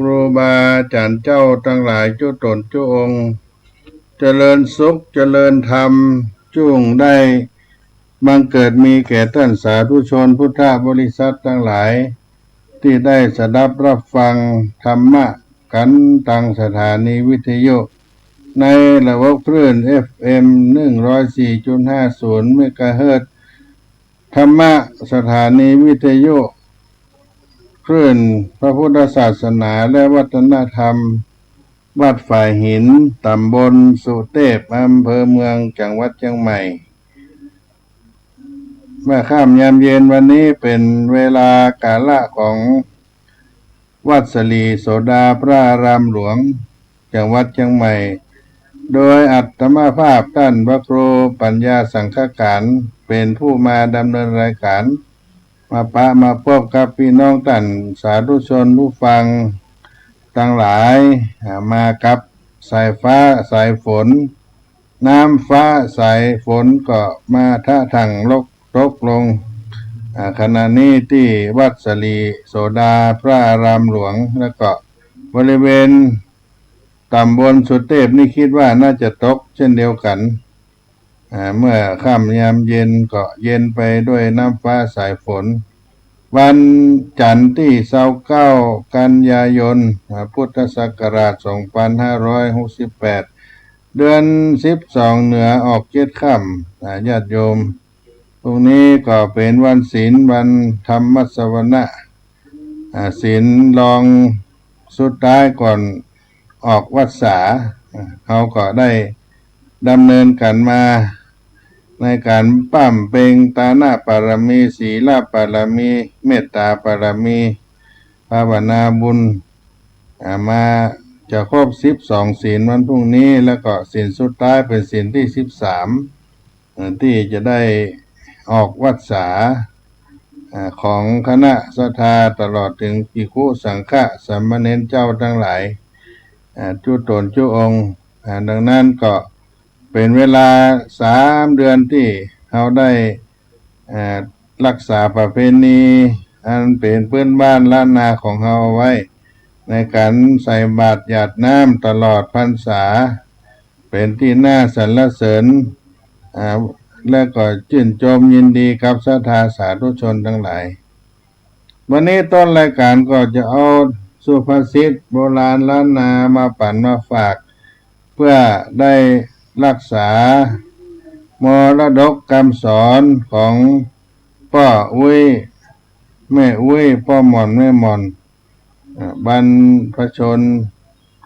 รูบาอาจารย์เจ้าทั้งหลายจุตนจุองค์เจริญสุขเจริญธรรมจุงได้บังเกิดมีแก่ท่านสาธุชนพุทธบริษัททั้งหลายที่ได้สดับรับฟังธรรมะกันทางสถานีวิทยุในระบบคลื่น FM 104.50 เมกะเฮิรตซ์ธรรมะสถานีวิทยุคลื่นพระพุทธศาสนาและวัฒนธรรมวัดฝ่ายหินตำบลสุเทพอำเภอเมืองจังหวัดเชียงใหม่เมื่อค่ำยามเย็นวันนี้เป็นเวลากาละของวัดสลีโสดาพระอารามหลวงจังหวัดเชียงใหม่โดยอัตมาภาพท่านพระครูปัญญาสังฆการเป็นผู้มาดำเนินรายการมาพบกับพี่น้องท่านสาธุชนผู้ฟังทั้งหลายมากับสายฟ้าสายฝนน้ำฟ้าสายฝนก็มาท่าทางตกลงขณะนี้ที่วัดสลีโสดาพระอารามหลวงแล้วก็บริเวณตำบลสุเทพนี่คิดว่าน่าจะตกเช่นเดียวกันเมื่อค่ำยามเย็นก็เย็นไปด้วยน้ำฟ้าสายฝนวันจันทร์ที่29กันยายนพุทธศักราช2568เดือน12เหนือออก7ค่ำญาติโยมพรุ่งนี้ก็เป็นวันศีลวันธรรมสวนะศีลรองสุดท้ายก่อนออกวัดษาเขาก็ได้ดำเนินกันมาในการปั้มเปงตานะปารมีศีลปารมีเมตตาปารมีภาวนาบุญมาจะครบ12ศีลวันพรุ่งนี้แล้วก็ศีลสุดท้ายเป็นศีลที่13ที่จะได้ออกวัดษาของคณะศรัทธาตลอดถึงภิกขุสังฆะสามเณรเจ้าทั้งหลายจุตนจุองค์ดังนั้นก็เป็นเวลา3 เดือนที่เราได้รักษาประเพณีอันเป็นพื้นบ้านล้านนาของเราไว้ในการใส่บาตรหยาดน้ำตลอดพรรษาเป็นที่น่าสรรเสริญและก็ชื่นชมยินดีกับศรัทธาสาธุชนทั้งหลายวันนี้ต้นรายการก็จะเอาสุภาษิตโบราณล้านนามาปั่นมาฝากเพื่อได้รักษามรดกคำสอนของพ่ออุ้ยแม่อุ้ยพ่อหม่อนแม่หม่อนบรรพชน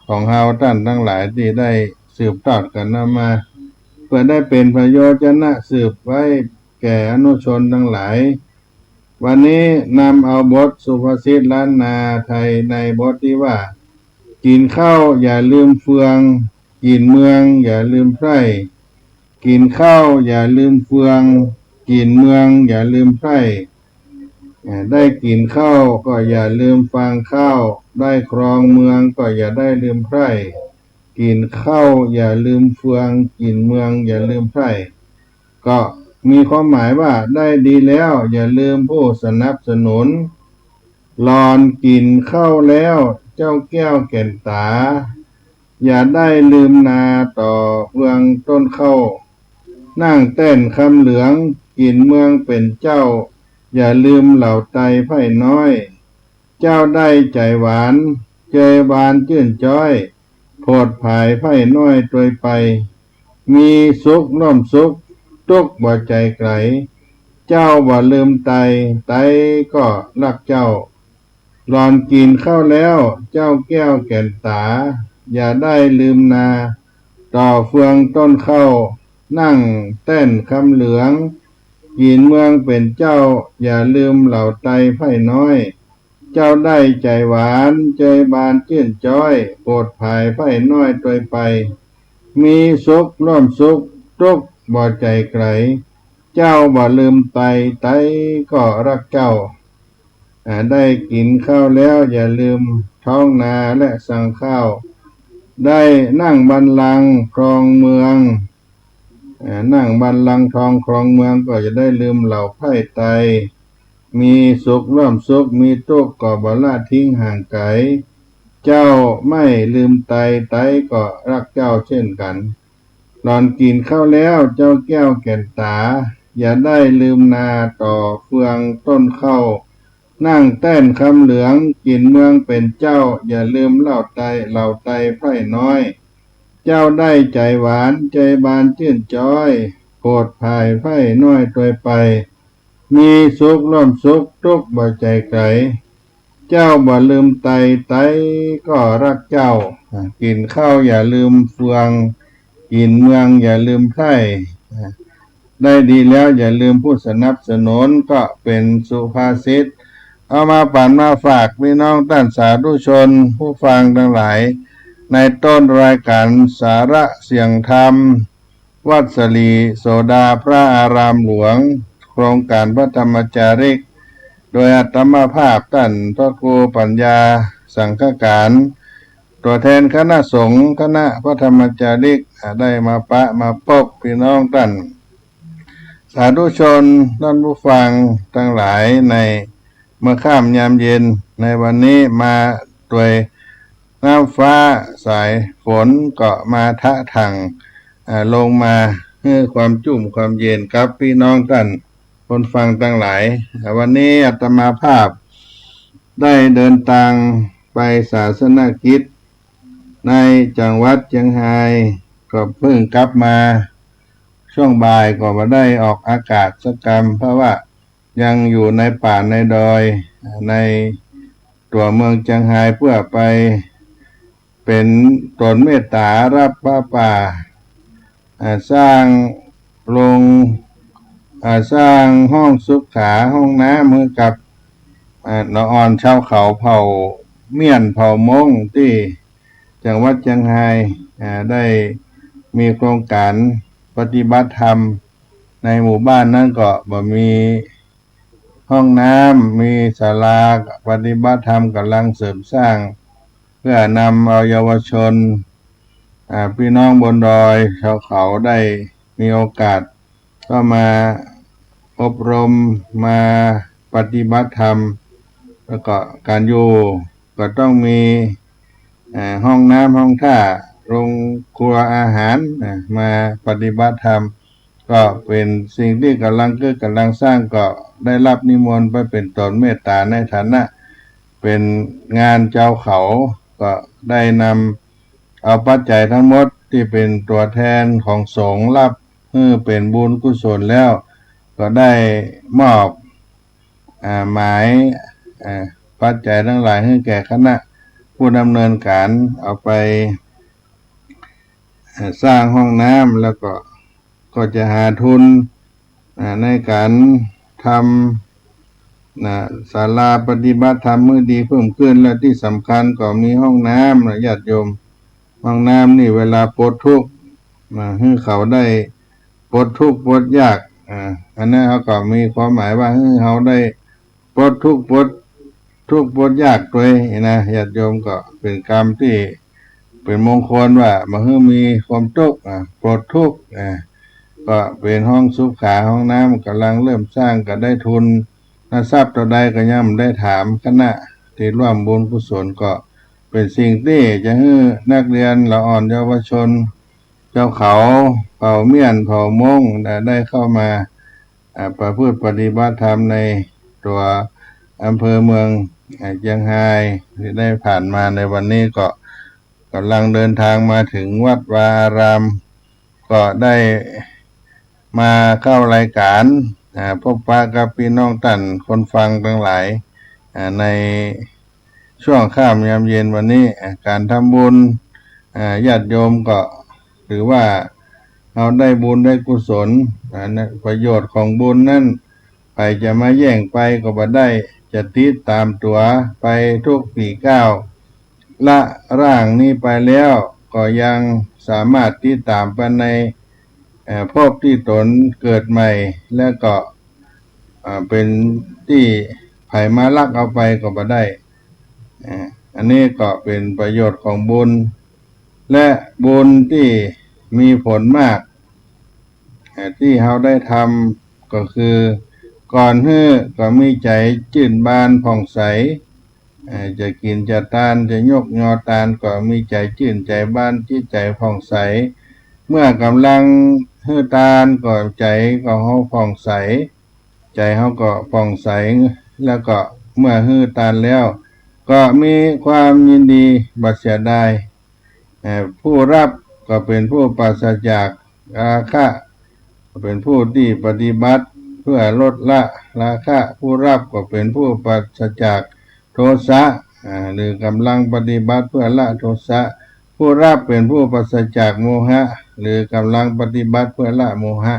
ของเฮาท่านทั้งหลายที่ได้สืบทอดกันมาเพื่อได้เป็นประโยชน์สืบไว้แก่อนุชนทั้งหลายวันนี้นำเอาบทสุภาษิตล้านนาไทยในบทที่ว่ากินข้าวอย่าลืมเฟืองกินเมืองอย่าลืมไพร่กินข้าวอย่าลืมเฟืองกินเมืองอย่าลืมไพร่ได้กินข้าวก็อย่าลืมฟางข้าวได้ครองเมืองก็อย่าได้ลืมไพร่กินข้าวอย่าลืมเฟืองกินเมืองอย่าลืมไพร่ก็มีความหมายว่าได้ดีแล้วอย่าลืมผู้สนับสนุนหลอนกินข้าวแล้วเจ้าแก้วแก่นตาอย่าได้ลืมนาต่อเมืองต้นข้าวนั่งเต้นคำเหลืองกินเมืองเป็นเจ้าอย่าลืมเหล่าไตไผ่น้อยเจ้าได้ใจหวานเจยบานชื่นจ้อยโพดภายไผ่น้อยตัวไปมีสุขร่วมสุขทุกข์บ่ใจไกลเจ้าบ่ลืมไตก็รักเจ้าหลอนกินข้าวแล้วเจ้าแก้วแก่นตาอย่าได้ลืมนาต่อเฟืองต้นข้าวนั่งเต้นคำเหลืองกินเมืองเป็นเจ้าอย่าลืมเหล่าไตไผ่น้อยเจ้าได้ใจหวานเจยบานชื่นจ้อยโปรดภายไผ่น้อยตัวไปมีสุขร่วมสุขทุกข์บ่ใจไกลเจ้าบ่ลืมไตก็รักเจ้าได้กินข้าวแล้วอย่าลืมท้องนาและสั่งข้าวได้นั่งบัลลังก์ครองเมืองนั่งบัลลังก์ทองครองเมืองก็จะได้ลืมเหล่าไพร่ไตมีสุขร่วมสุขมีทุกข์ก็บ่ละทิ้งห่างไกล เจ้าไม่ลืมไตก็รักเจ้าเช่นกันหลอนกินข้าวแล้วเจ้าแก้วแก่นตาอย่าได้ลืมนาต่อเฟืองต้นข้าวนั่งแต้นคำเหลืองกินเมืองเป็นเจ้าอย่าลืมเหล่าไตไพร่น้อยเจ้าได้ใจหวานใจบานชื่นจ้อยโปรดภายไพร่น้อยตัวไปมีสุขร่วมสุขทุกข์บ่ใจไกลเจ้าบ่ลืมไตก็รักเจ้ากินข้าวอย่าลืมเฟืองกินเมืองอย่าลืมไพร่ได้ดีแล้วอย่าลืมผู้สนับสนุนก็เป็นสุภาษิตเอามาปั่นมาฝากพี่น้องท่านสาธุชนผู้ฟังทั้งหลายในต้นรายการสาระเสียงธรรมวัดสลีโสดาพระอารามหลวงโครงการพระธรรมจาริกโดยอาตมาภาพท่านพระครูปัญญาสังฆการตัวแทนคณะสงฆ์คณะพระธรรมจาริกได้มาพบพี่น้องท่านสาธุชนท่านผู้ฟังทั้งหลายในเมื่อค่ำยามเย็นในวันนี้มาด้วยน้ำฟ้าสายฝนก็มาทะถังลงมาให้ความจุ่มความเย็นกับพี่น้องท่านคนฟังทั้งหลายวันนี้อาตมาภาพได้เดินทางไปศาสนกิจในจังหวัดเชียงรายก็เพิ่งกลับมาช่วงบ่ายก็มาได้ออกอากาศสักกรรมเพราะว่ายังอยู่ในป่าในดอยในตัวเมืองเชียงรายเพื่อไปเป็นตนเมตตารับพระป่าสร้างโรงสร้างห้องสุขาห้องน้ำให้กับนออนชาวเขาเผ่าเมียนเผ่ามงที่จังหวัดเชียงรายได้มีโครงการปฏิบัติธรรมในหมู่บ้านนั้นก็บ่มีห้องน้ำมีศาลาปฏิบัติธรรมกำลังเสริมสร้างเพื่อนำเอาเยาวชนพี่น้องบนดอยชาวเขาได้มีโอกาสก็มาอบรมมาปฏิบัติธรรมแล้วก็การอยู่ก็ต้องมีห้องน้ำห้องท่าโรงครัวอาหารมาปฏิบัติธรรมก็เป็นสิ่งที่กำลังสร้างก็ได้รับนิมนต์ไปเป็นตนเมตตาในฐานะเป็นงานเจ้าเขาก็ได้นำเอาปัจจัยทั้งหมดที่เป็นตัวแทนของสงฆ์รับเพื่อเป็นบุญกุศลแล้วก็ได้มอบหมายปัจจัยทั้งหลายให้แก่คณะผู้ดำเนินการเอาไปสร้างห้องน้ำแล้วก็จะหาทุนในการทำศาลาปฏิบัติธรรมมื้อดีเพิ่มขึ้นและที่สำคัญก็มีห้องน้ำญาติโยมห้องน้ำนี่เวลาปวดทุกข์ให้เขาได้ปวดทุกข์ปวดยากอันนั้นเขาก็มีความหมายว่าให้เขาได้ปวดทุกข์ปวดยากด้วยนะญาติโยมก็เป็นกรรมที่เป็นมงคลว่ามาให้มีความทุกข์ปวดทุกข์ก็เป็นห้องสุขาห้องน้ำกำลังเริ่มสร้างก็ได้ทุนทรัพย์ต่อใดก็ย่ำได้ถามคณะที่ร่วมบุญกุศลก็เป็นสิ่งที่จะให้นักเรียนละอ่อนเยาวชนเจ้าเขาเผ่าเมียนเผ่ามงได้เข้ามาประพฤติปฏิบัติธรรมในตัวอำเภอเมืองเชียงรายที่ได้ผ่านมาในวันนี้ก็กำลังเดินทางมาถึงวัดวาอารามก็ได้มาเข้ารายการพบปะกับพี่น้องท่านคนฟังทั้งหลายในช่วงค่ำยามเย็นวันนี้การทำบุญญาติโยมก็ถือว่าเราได้บุญได้กุศลประโยชน์ของบุญนั้นไปจะมาแย่งไปก็บ่ได้จะติดตามตัวไปทุกปีก้าวละร่างนี้ไปแล้วก็ยังสามารถติดตามไปในภพที่ตนเกิดใหม่แล้วก็เป็นที่ไผมาลักเอาไปก็บ่ได้อันนี้ก็เป็นประโยชน์ของบุญและบุญที่มีผลมากที่เราได้ทำก็คือก่อนก็มีใจจื่นบานผ่องใส จะกินจะทานจะยกยอทานก็มีใจชื่นใจบ้านจิตใจผ่องใสเมื่อกำลังฮื้อทานก็ใจก็เฮาผ่องใสใจเฮาก็ผ่องใสแล้วก็เมื่อฮื้อทานแล้วก็มีความยินดีบัดเสียดายผู้รับก็เป็นผู้ปราศจากราคะเป็นผู้ที่ปฏิบัติเพื่อลดละราคะผู้รับก็เป็นผู้ปราศจากโทสะหรือกำลังปฏิบัติเพื่อละโทสะผู้รับเป็นผู้ปราศจากโมหะหรือกำลังปฏิบัติเพื่อละโมหะ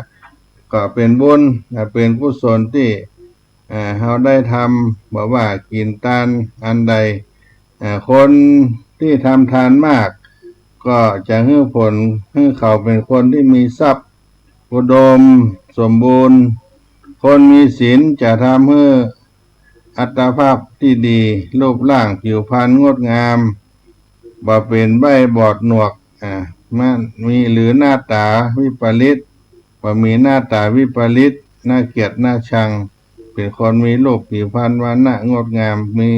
ก็เป็นบุญเป็นกุศลที่เราได้ทำบอกว่ากินทานอันใดคนที่ทำทานมากก็จะให้ผลให้เขาเป็นคนที่มีทรัพย์อุดมสมบูรณ์คนมีศีลจะทำให้อัตภาพที่ดีรูปร่างผิวพรรณงดงามบ่เป็นใบบอดหนวกมันมีหรือหน้าตาวิปริตบ่มีหน้าตาวิปริตน่าเกลียดน่าชังเป็นคนมีรูปผิวพรรณวรรณะงดงามมี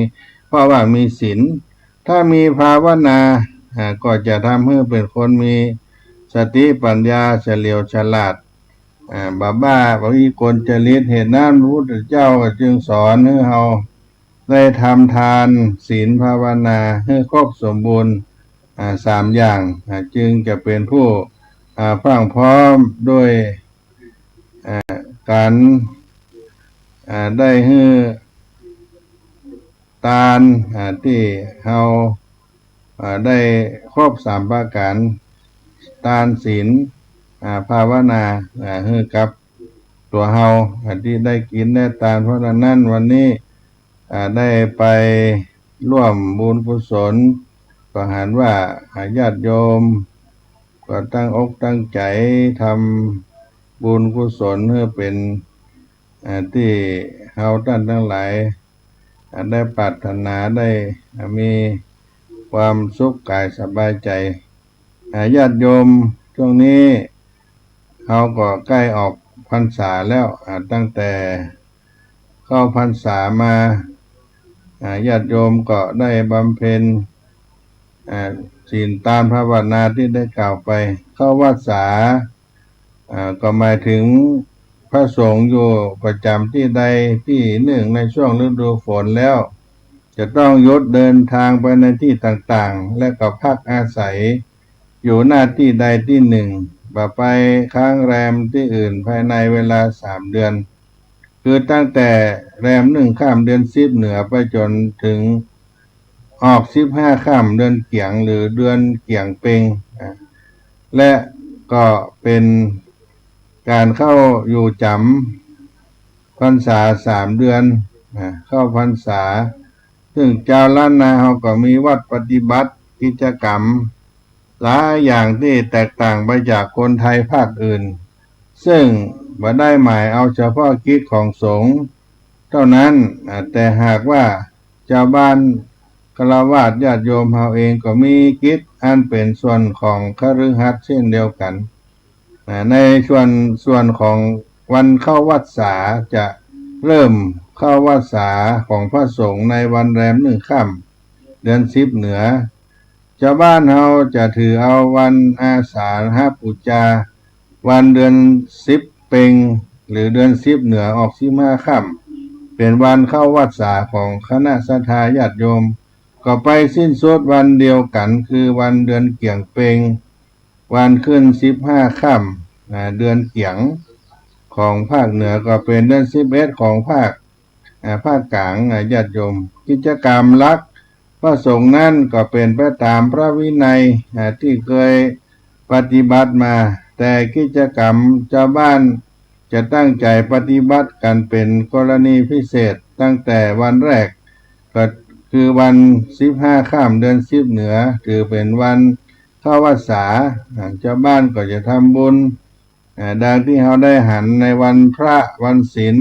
เพราะว่ามีศีลถ้ามีภาวนาก็จะทำให้เป็นคนมีสติปัญญาเฉลียวฉลาดบ้าวิกลจริตเหตุนั้นพระพุทธเจ้าจึงสอนให้เราได้ทำทานศีลภาวนาให้ครบสมบูรณ์3อย่างจึงจะเป็นผู้พรั่งพร้อมด้วยการได้ให้ทานที่เราได้ครบ3ประการทานศีลภาวนาให้กับตัวเฮาที่ได้กินได้ทานเพราะนั้นวันนี้ได้ไปร่วมบุญกุศลก็หันว่าญาติโยมก็ตั้งอกตั้งใจทำบุญกุศลเพื่อเป็นที่เฮาท่านทั้งหลายได้ปรารถนาได้มีความสุขกายสบายใจญาติโยมช่วงนี้เขาก็ใกล้ออกพรรษาแล้วตั้งแต่เข้าพรรษามาญาติโยมก็ได้บำเพ็ญศีลทานภาวนาที่ได้กล่าวไปเข้าวัดสาก็หมายถึงพระสงฆ์อยู่ประจำที่ใดที่หนึ่งในช่วงฤดูฝนแล้วจะต้องยดเดินทางไปในที่ต่างๆและก็พักอาศัยอยู่หน้าที่ใดที่หนึ่งไปค้างแรมที่อื่นภายในเวลา3 เดือนคือตั้งแต่แรม1 ค่ำเดือน10เหนือไปจนถึงออก15 ค่ำเดือนเกี่ยงหรือเดือนเกี่ยงเปงและก็เป็นการเข้าอยู่จำพรรษา3 เดือนเข้าพรรษาซึ่งเจ้าล้านนาเขาก็มีวัดปฏิบัติกิจกรรมหลายอย่างที่แตกต่างไปจากคนไทยภาคอื่นซึ่งบ่ได้หมายเอาเฉพาะกิจของสงฆ์เท่านั้นแต่หากว่าชาวบ้านฆราวาสญาติโยมเฮาเองก็มีกิจอันเป็นส่วนของคฤหัสถ์เช่นเดียวกันในส่วนของวันเข้าวัดสาจะเริ่มเข้าวัดสาของพระสงฆ์ในวันแรม1 ค่ำเดือน10เหนือชาวบ้านเฮาจะถือเอาวันอาสาฬหบูชาวันเดือน10เพ็งหรือเดือน10เหนือออก15 ค่ำเป็นวันเข้าวัดสาของคณะศรัทธาญาติโยมก็ไปสิ้นสุดวันเดียวกันคือวันเดือนเกี่ยงเพ็งวันขึ้น15 ค่ำเดือนเกี่ยงของภาคเหนือก็เป็นเดือน11ของภาคกลางญาติโยมกิจกรรมหลักพระสงฆ์นั้นก็เป็นไปตามพระวินัยที่เคยปฏิบัติมาแต่กิจกรรมชาวบ้านจะตั้งใจปฏิบัติกันเป็นกรณีพิเศษตั้งแต่วันแรกก็คือวัน15 ค่ำเดือน10เหนือถือเป็นวันเข้าพรรษาชาวบ้านก็จะทำบุญดังที่เขาได้หันในวันพระวันศีล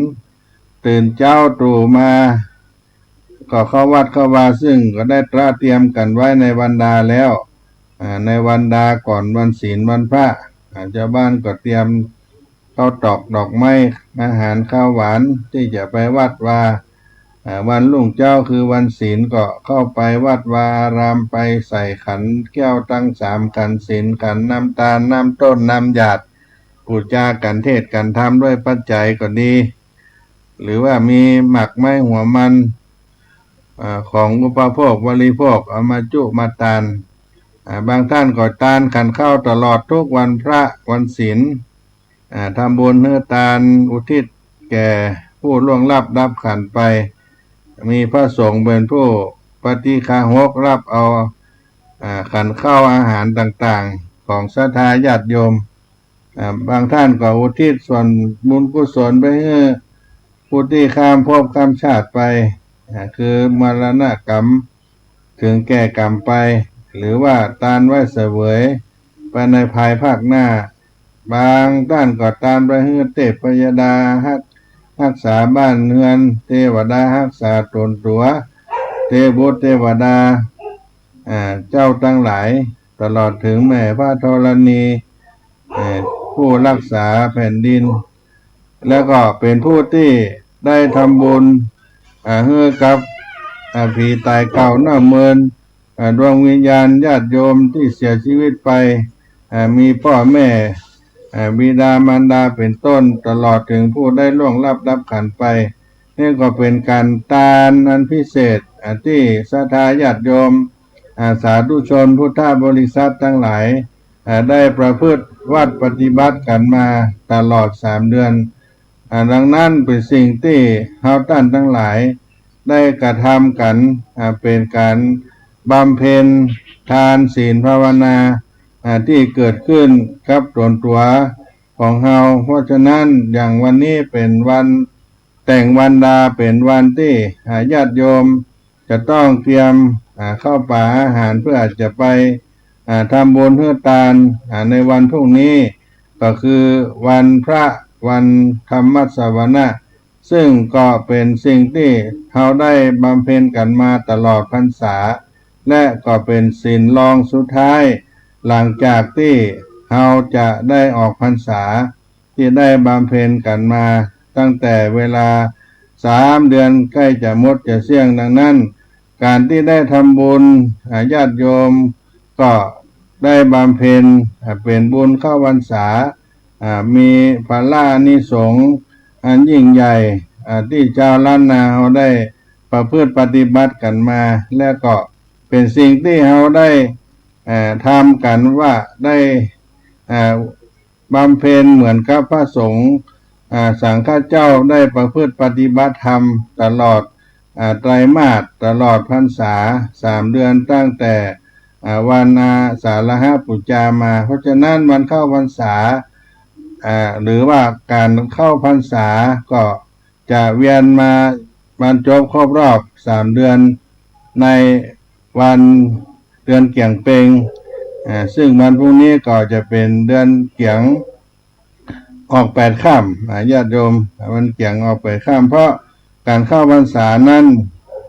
ตื่นเจ้าตรู่มาก็เข้าวัดเข้าวาซึ่งก็ได้ตระเตรียมกันไว้ในวันดาแล้วในวันดาก่อนวันศีลวันพระชาวบ้านก็เตรียมข้าวตอกดอกไม้อาหารข้าวหวานที่จะไปวัดว่า วันรุ่งเจ้าคือวันศีลก็เข้าไปวัดวาอารามไปใส่ขันแก้วตั้ง3ขันศีลขันน้ำตาลน้ำต้นน้ำหยาดพูดจากันเทศกันธรรมด้วยปัจจัยก็ดีหรือว่ามีหมักไม้หัวมันของอุปโภคบริโภคเอามาจุมาตานบางท่านก็ตานขันข้าวตลอดทุกวันพระวันศีลทำบุญเนื้อตานอุทิศแก่ผู้ล่วงลับรับขันไปมีพระสงฆ์เป็นผู้ปฏิฆาหกรับเอาขันข้าวอาหารต่างๆของศรัทธาญาติโยมบางท่านก็อุทิศส่วนบุญกุศลไปให้ผู้ที่ข้ามภพข้ามชาติไปคือมรณกรรมถึงแก่กรรมไปหรือว่าตานไว้เสวยไปในภายภาคหน้าบางท่านก็ตานไปให้เทพยดารักษาบ้านเรือนเทวดารักษาตนตัวเทบุตรเทวดาเจ้าทั้งหลายตลอดถึงแม่พระธรณีผู้รักษาแผ่นดินแล้วก็เป็นผู้ที่ได้ทำบุญให้กับผีตายเก่าหน้าเมินดวงวิญญาณญาติโยมที่เสียชีวิตไปมีพ่อแม่บิดามารดาเป็นต้นตลอดถึงผู้ได้ล่วงลับรับขันไปนี่ก็เป็นการทานอันพิเศษที่ศรัทธาญาติโยมสาธุชนพุทธบริษัททั้งหลายได้ประพฤติวัดปฏิบัติกันมาตลอด3 เดือนดังนั้นเป็นสิ่งที่เฮาท่านทั้งหลายได้กระทำกันเป็นการบำเพ็ญทานศีลภาวนาที่เกิดขึ้นกับตนตัวของเฮาเพราะฉะนั้นอย่างวันนี้เป็นวันแต่งวันดาเป็นวันที่ญาติโยมจะต้องเตรียมเข้าป่าอาหารเพื่อจะไปทำบุญเพื่อทานในวันพรุ่งนี้ก็คือวันพระวันธรรมสวนะซึ่งก็เป็นสิ่งที่เราได้บำเพ็ญกันมาตลอดพรรษาและก็เป็นศีลรองสุดท้ายหลังจากที่เราจะได้ออกพรรษาที่ได้บำเพ็ญกันมาตั้งแต่เวลา3 เดือนใกล้จะหมดจะเสี่ยงดังนั้นการที่ได้ทำบุญญาติโยมก็ได้บำเพ็ญเป็นบุญเข้าพรรษามีพลานิสงส์อันยิ่งใหญ่ที่ชาวล้านนาเราได้ประพฤติปฏิบัติกันมาและก็เป็นสิ่งที่เราได้ทำกันว่าได้บำเพ็ญเหมือนกับพระสงฆ์สังฆเจ้าได้ประพฤติปฏิบัติธรรมตลอดไตรมาสตลอดพรรษา3 เดือนตั้งแต่วันอาสาฬหปุจจามาเพราะฉะนั้นวันเข้าพรรษาหรือว่าการเข้าพรรษาก็จะเวียนมาบรรจบครบรอบ3 เดือนในวันเดือนเกี่ยงเปงซึ่งวันพรุ่งนี้ก็จะเป็นเดือนเกี่ยงออก8 ค่ำญาติโยมวันเกี่ยงออก8 ค่ำเพราะการเข้าพรรษานั้น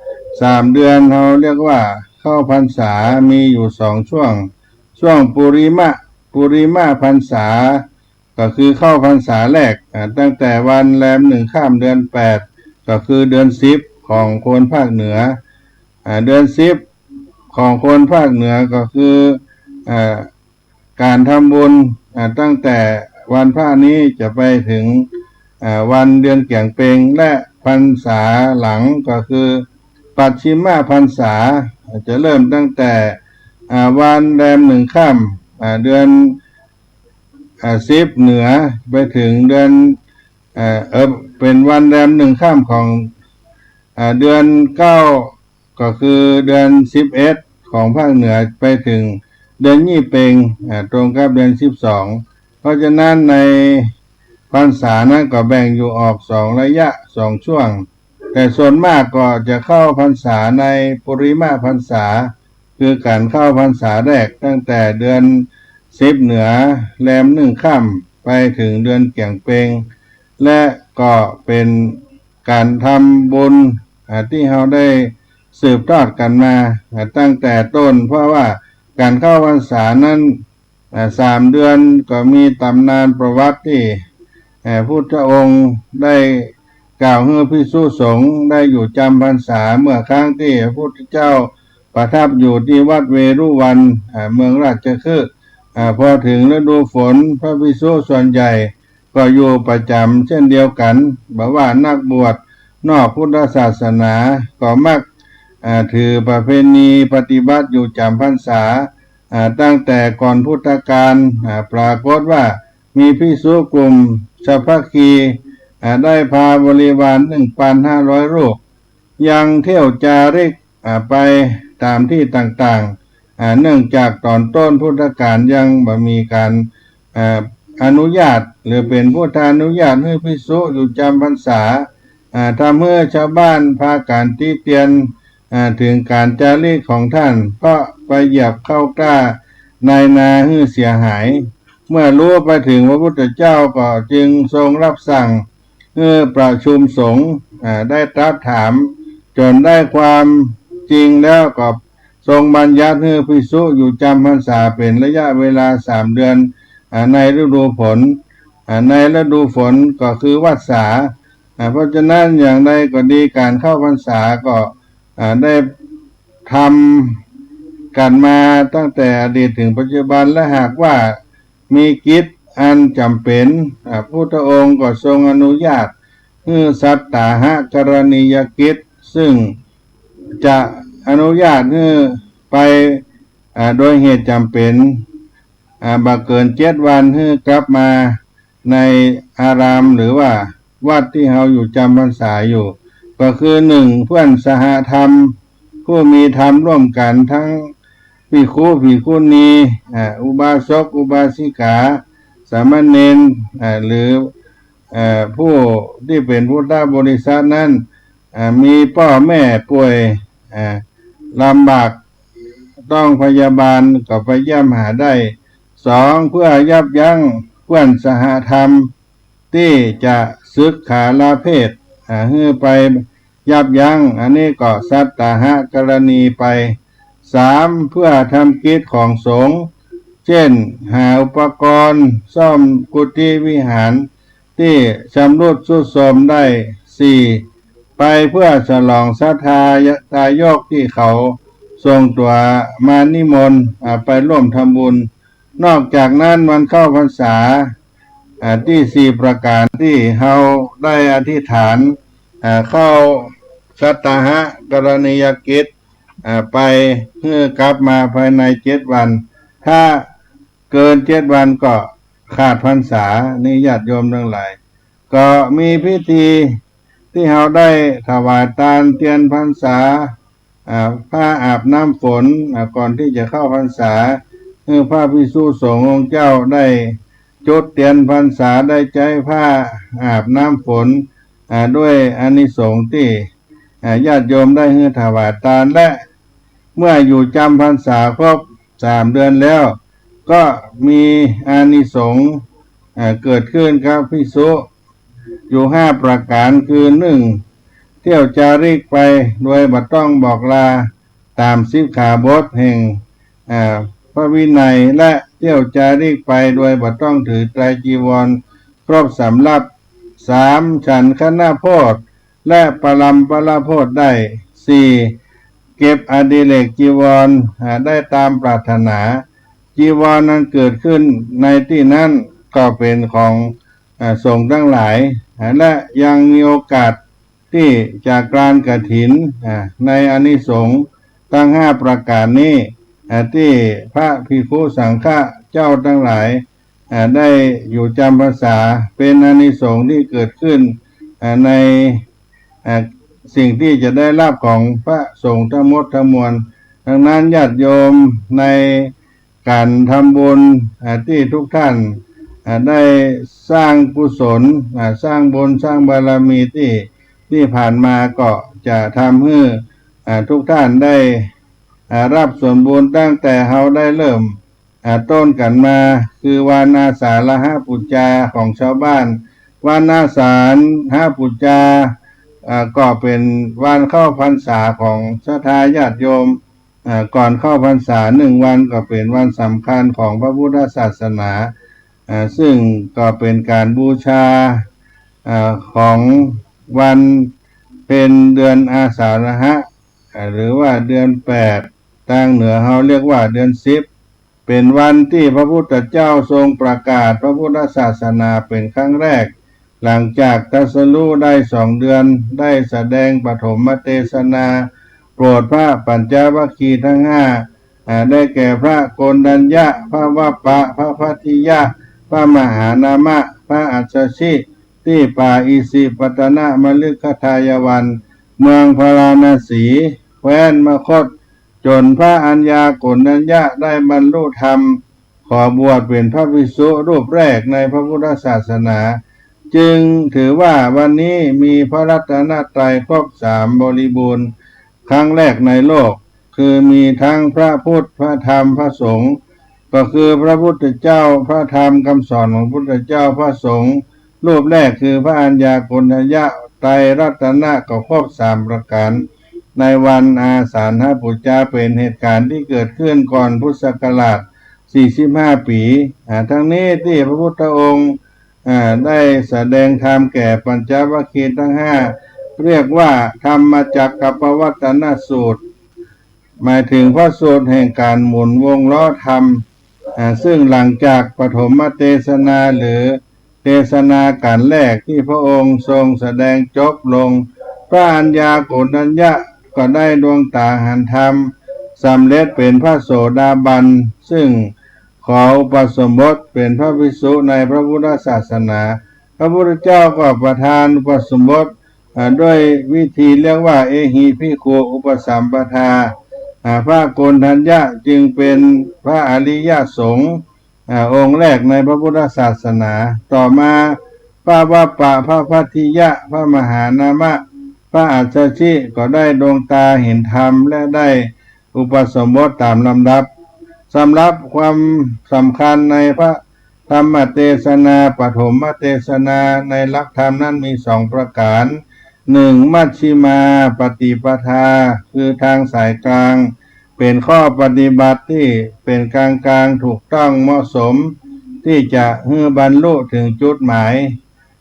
3 เดือนเราเรียกว่าเข้าพรรษามีอยู่2 ช่วงปุริมะพรรษาก็คือเข้าพรรษาแรกตั้งแต่วันแรม1 ค่ำเดือน8ก็คือเดือน10ของคนภาคเหนือเดือน10ของคนภาคเหนือก็คือการทำบุญตั้งแต่วันพระนี้จะไปถึงวันเดือนเกี่ยงเปงและพรรษาหลังก็คือปัจฉิมพรรษาจะเริ่มตั้งแต่วันแรม1 ค่ำเดือน10เหนือไปถึงเดือนเป็นวันแรม1 ค่ำของเดือน9ก็คือเดือน11ของภาคเหนือไปถึงเดือนยี่เปงตรงกับเดือน12เพราะฉะนั้นในพรรษานั้นก็แบ่งอยู่ออก2 ระยะ2 ช่วงแต่ส่วนมากก็จะเข้าพรรษาในปุริมาพรรษาคือการเข้าพรรษาแรกตั้งแต่เดือน10เหนือแรม1 ค่ำไปถึงเดือนเกี่ยงเปงและก็เป็นการทำบุญที่เราได้สืบทอดกันมาตั้งแต่ต้นเพราะว่าการเข้าพรรษานั้น3 เดือนก็มีตำนานประวัติที่พุทธองค์ได้ กล่าวให้ภิกษุสงฆ์ได้อยู่จำพรรษาเมื่อครั้งที่พระพุทธเจ้าประทับอยู่ที่วัดเวรุวันเมืองราชคฤห์พอถึงฤดูฝนพระภิกษุส่วนใหญ่ก็อยู่ประจำเช่นเดียวกันบอกว่านักบวชนอกพุทธศาสนาก็มักถือประเพณีปฏิบัติอยู่จำพรรษาตั้งแต่ก่อนพุทธกาลปรากฏว่ามีภิกษุกลุ่มสัพพคีได้พาบริวาร 1,500 รูปยังเที่ยวจาริกไปตามที่ต่างๆเนื่องจากตอนต้นพุทธกาลยังบ่มีการอนุญาตหรือเป็นพุทธานุญาตให้ภิกษุอยู่จำพรรษาทำให้ชาวบ้านพากันติเตียนถึงการจาริกของท่านก็ไปเหยียบเข้ากล้านายนาให้เสียหายเมื่อรู้ไปถึงพระพุทธเจ้าก็จึงทรงรับสั่งให้ประชุมสงฆ์ได้ตรัสถามจนได้ความจริงแล้วก็ทรงบัญญัติให้ภิกษุอยู่จำพรรษาเป็นระยะเวลา3 เดือนในฤดูฝนในฤดูฝนก็คือวัฏสาเพราะฉะนั้นอย่างใดก็ดีการเข้าพรรษาก็ได้ทำกันมาตั้งแต่อดีตถึงปัจจุบันและหากว่ามีกิจอันจำเป็นพระพุทธองค์ก็ทรงอนุญาตให้สัตตาหกรณียกิจซึ่งจะอนุญาตให้ไปโดยเหตุจำเป็นบ่เกิน7 วันให้กลับมาในอารามหรือว่าวัดที่เราอยู่จำพรรษาอยู่ก็คือ1เพื่อนสหธรรมผู้มีธรรมร่วมกันทั้งภิกขุภิกขุณีอุบาสกอุบาสิกาสามเณรหรือผู้ที่เป็นพุทธบริษัทนั้นมีพ่อแม่ป่วยลำบากต้องพยาบาลก็ไปเยี่ยมหาได้2เพื่อยับยั้งเพื่อนสหธรรมที่จะศึกขาลาเพศให้ไปยับยั้งอันนี้ก็สัตตาหกรณีไป3เพื่อทำกิจของสงฆ์เช่นหาอุปกรณ์ซ่อมกุฏิวิหารที่ชำรุดทรุดโทรมได้4ไปเพื่อฉลองศรัทธาทายกที่เขาส่งตัวมานิมนต์ไปร่วมทำบุญนอกจากนั้นวันเข้าพรรษาที่4ประการที่เราได้อธิษฐานเข้าสัตตาหกรณียกิจไปเพื่อกลับมาภายใน7 วันถ้าเกิน7 วันก็ขาดพรรษานี่ญาติโยมทั้งหลายก็มีพิธีที่เราได้ถวายทานเทียนพรรษาผ้าอาบน้ำฝนก่อนที่จะเข้าพรรษาพระภิกษุสงฆ์องค์เจ้าได้จุดเทียนพรรษาได้ใจผ้าอาบน้ำฝนด้วยอานิสงส์ที่ญาติโยมได้ให้ถวายทานและเมื่ออยู่จำพรรษาครบ3 เดือนแล้วก็มีอานิสงส์เกิดขึ้นครับภิกษุอยู่5ประการคือ1เที่ยวจาริกไปโดยบ่ต้องบอกลาตามสิกขาบทแห่งพระวินัยและเที่ยวจาริกไปโดยบ่ต้องถือไตรจีวรครบสำรับ3ฉันคณโพธและปรัมปราโพธได้4เก็บอดิเรกจีวรได้ตามปรารถนาจีวรนั้นเกิดขึ้นในที่นั้นก็เป็นของสงฆ์ทั้งหลายและยังมีโอกาสที่จากการกฐินในอานิสงส์ทั้ง5ประการนี้ที่พระภิกขุสังฆะเจ้าทั้งหลายได้อยู่จำพรรษาเป็นอานิสงส์ที่เกิดขึ้นในสิ่งที่จะได้รับของพระสงฆ์ทั้งหมดทั้งมวลดังนั้นญาติโยมในการทำบุญที่ทุกท่านได้สร้างกุศลสร้างบุญสร้างบารมีที่ผ่านมาก็จะทำให้ทุกท่านได้รับส่วนบุญตั้งแต่เราได้เริ่มต้นกันมาคือวานาสาฬหปุจจาของชาวบ้านวานาสาฬหปุจจาก็เป็นวันเข้าพรรษาของศรัทธาญาติโยมก่อนเข้าพรรษา1 วันก็เป็นวันสำคัญของพระพุทธศาสนาซึ่งก็เป็นการบูชาของ วันเป็นเดือนอาสาฬหะหรือว่าเดือน8ทางเหนือเขาเรียกว่าเดือน10เป็นวันที่พระพุทธเจ้าทรงประกาศพระพุทธศาสนาเป็นครั้งแรกหลังจากตรัสรู้ได้2 เดือนได้แสดงปฐมเทศนาโปรดพระปัญจวัคคีย์ทั้ง5ได้แก่พระโกณฑัญญะพระวัปปะพระพัทธิยะพระมหานามะพระอัสสชิที่ป่าอิสิปตนมฤคทายวันเมืองพาราณสีแคว้นมคธจนพระอัญญาโกณฑัญญะได้บรรลุธรรมขอบวชเป็นพระภิกษุรูปแรกในพระพุทธศาสนาจึงถือว่าวันนี้มีพระรัตนตรัยครบ3บริบูรณ์ครั้งแรกในโลกคือมีทั้งพระพุทธพระธรรมพระสงฆ์ก็คือพระพุทธเจ้าพระธรรมคำสอนของพระพุทธเจ้าพระสงฆ์รูปแรกคือพระอัญญาโกณฑัญญะไตรรัตนะก็ครบ3ประการในวันอาสาฬหบูชาเป็นเหตุการณ์ที่เกิดขึ้นก่อนพุทธศักราช45 ปีทั้งนี้ที่พระพุทธองค์ได้แสดงธรรมแก่ปัญจวัคคีย์ทั้ง5เรียกว่าธรรมจักรปวัตตนสูตรหมายถึงพระสูตรแห่งการหมุนวงล้อธรรมซึ่งหลังจากปฐมเทศนาหรือเทศนาการแรกที่พระองค์ทรงแสดงจบลงพระอัญญาโกณฑัญญะก็ได้ดวงตาหันธรรมสำเร็จเป็นพระโสดาบันซึ่งขออุปสมบทเป็นพระภิกษุในพระพุทธศาสนาพระพุทธเจ้าก็ประทานอุปสมบทด้วยวิธีเรียกว่าเอหิภิกขุอุปสัมปทาพระโกณฑัญญะจึงเป็นพระอริยสงฆ์องค์แรกในพระพุทธศาสนาต่อมาพระวัปปะพระพัทธิยะพระมหานามะพระอัสสชิก็ได้ดวงตาเห็นธรรมและได้อุปสมบทตามลำดับสำหรับความสำคัญในพระธรรมเทศนาปฐมเทศนาในหลักธรรมนั้นมี2ประการ1มัชฌิมาปฏิปทาคือทางสายกลางเป็นข้อปฏิบัติที่เป็นกลางถูกต้องเหมาะสมที่จะให้บรรลุถึงจุดหมาย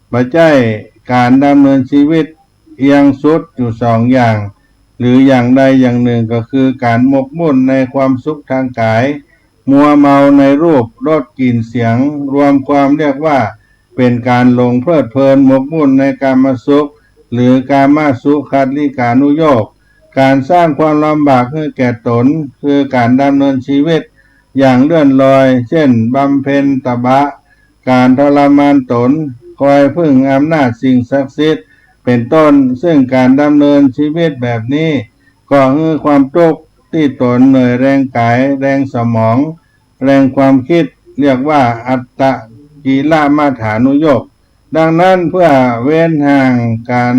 ไม่ใช่การดำเนินชีวิตเอียงสุดอยู่2อย่างหรืออย่างใดอย่างหนึ่งก็คือการหมกมุ่นในความสุขทางกายมัวเมาในรูปรสกลิ่นเสียงรวมความเรียกว่าเป็นการหลงเพลิดเพลินหมกมุ่นในกามสุขหรือกามาสุขัดลิกานุโยคการสร้างความลำบากให้แก่ตนคือการดำเนินชีวิตอย่างเลื่อนลอยเช่นบำเพ็ญตบะการทรมานตนคอยพึ่งอำนาจสิ่งศักดิ์สิทธิ์เป็นต้นซึ่งการดำเนินชีวิตแบบนี้ก็คือความทุกข์ที่ตนเหนื่อยแรงกายแรงสมองแรงความคิดเรียกว่าอัตตกิลมัฏฐานุโยคดังนั้นเพื่อเว้นห่างการ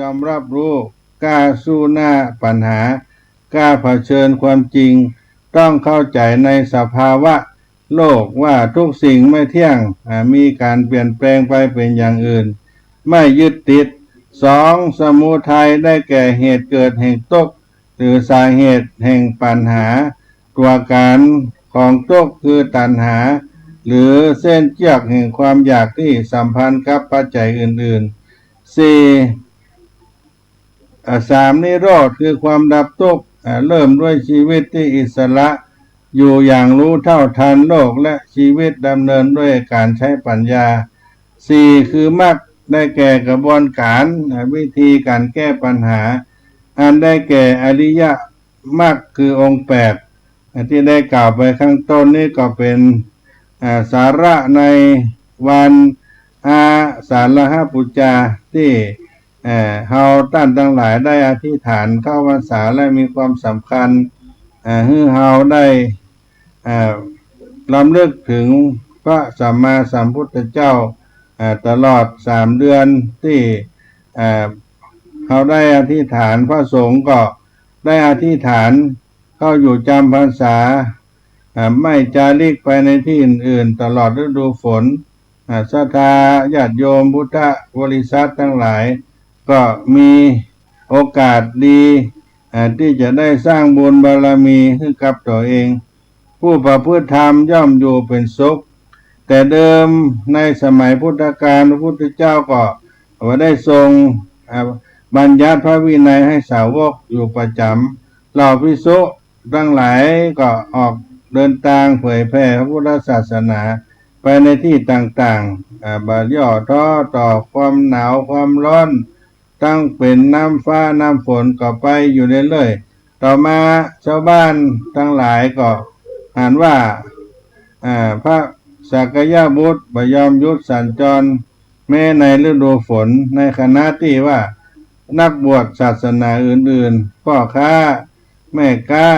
ยอมรับรู้กล้าสู้หน้าปัญหากล้าเผชิญความจริงต้องเข้าใจในสภาวะโลกว่าทุกสิ่งไม่เที่ยงมีการเปลี่ยนแปลงไปเป็นอย่างอื่นไม่ยึดติดสองสมุทัยได้แก่เหตุเกิดแห่งทุกข์หรือสาเหตุแห่งปัญหาตัวการของทุกข์คือตัณหาหรือเส้นเชือกแห่งความอยากที่สัมพันธ์กับปัจจัยอื่นๆสี่สามนิโรธคือความดับทุกข์เริ่มด้วยชีวิตที่อิสระอยู่อย่างรู้เท่าทันโลกและชีวิตดำเนินด้วยการใช้ปัญญาสี่คือมรรคได้แก่กระบวนการวิธีการแก้ปัญหาอันได้แก่อริยมรรคคือองค์แปดที่ได้กล่าวไปข้างต้นนี้ก็เป็นสาระในวันอาสาฬหปุจจาที่เฮาท่านทั้งหลายได้อธิษฐานเข้าพรรษาและมีความสำคัญให้เฮาได้รำลึกถึงพระสัมมาสัมพุทธเจ้าตลอด3 เดือนที่เขาได้อธิษฐานพระสงฆ์ก็ได้อธิษฐานเข้าอยู่จำพรรษาไม่จาริกไปในที่อื่นๆตลอดฤดูฝนศรัทธาญาติโยมพุทธบริษัททั้งหลายก็มีโอกาสดีที่จะได้สร้างบุญบารมีให้กับตัวเองผู้ประพฤติธรรมย่อมอยู่เป็นสุขแต่เดิมในสมัยพุทธกาลพระพุทธเจ้าก็ได้ทรงบัญญัติพระวินัยให้สาวกอยู่ประจำเหล่าภิกษุทั้งหลายก็ออกเดินทางเผยแผ่พระพุทธศาสนาไปในที่ต่างๆบาย่อท้อต่อความหนาวความร้อนตั้งเป็นน้ำฟ้าน้ำฝนก็ไปอยู่เรื่อยๆต่อมาชาวบ้านทั้งหลายก็อ่านว่าพระสักยบุตรบ่ยอมหยุดสัญจรแม้ในฤดูฝนในขณะที่ว่านักบวชศาสนาอื่นๆพ่อค้าแม่ค้า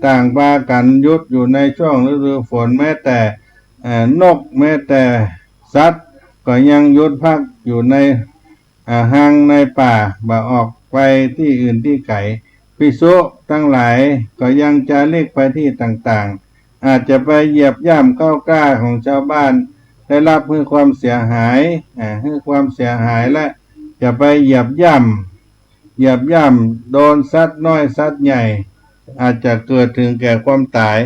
ต่างพากันหยุดอยู่ในช่วงฤดูฝนแม้แต่นกแม้แต่สัตว์ก็ยังหยุดพักอยู่ในห้างในป่าบ่ออกไปที่อื่นที่ไกลภิกษุทั้งหลายก็ยังจะเรียกไปที่ต่างๆอาจจะไปเหยียบย่ำเข้ากล้าของชาวบ้านได้รับเพื่อความเสียหายให้ความเสียหายและจะไปเหยียบย่ำโดนสัตว์น้อยสัตว์ใหญ่อาจจะเกิดถึงแก่ความตาย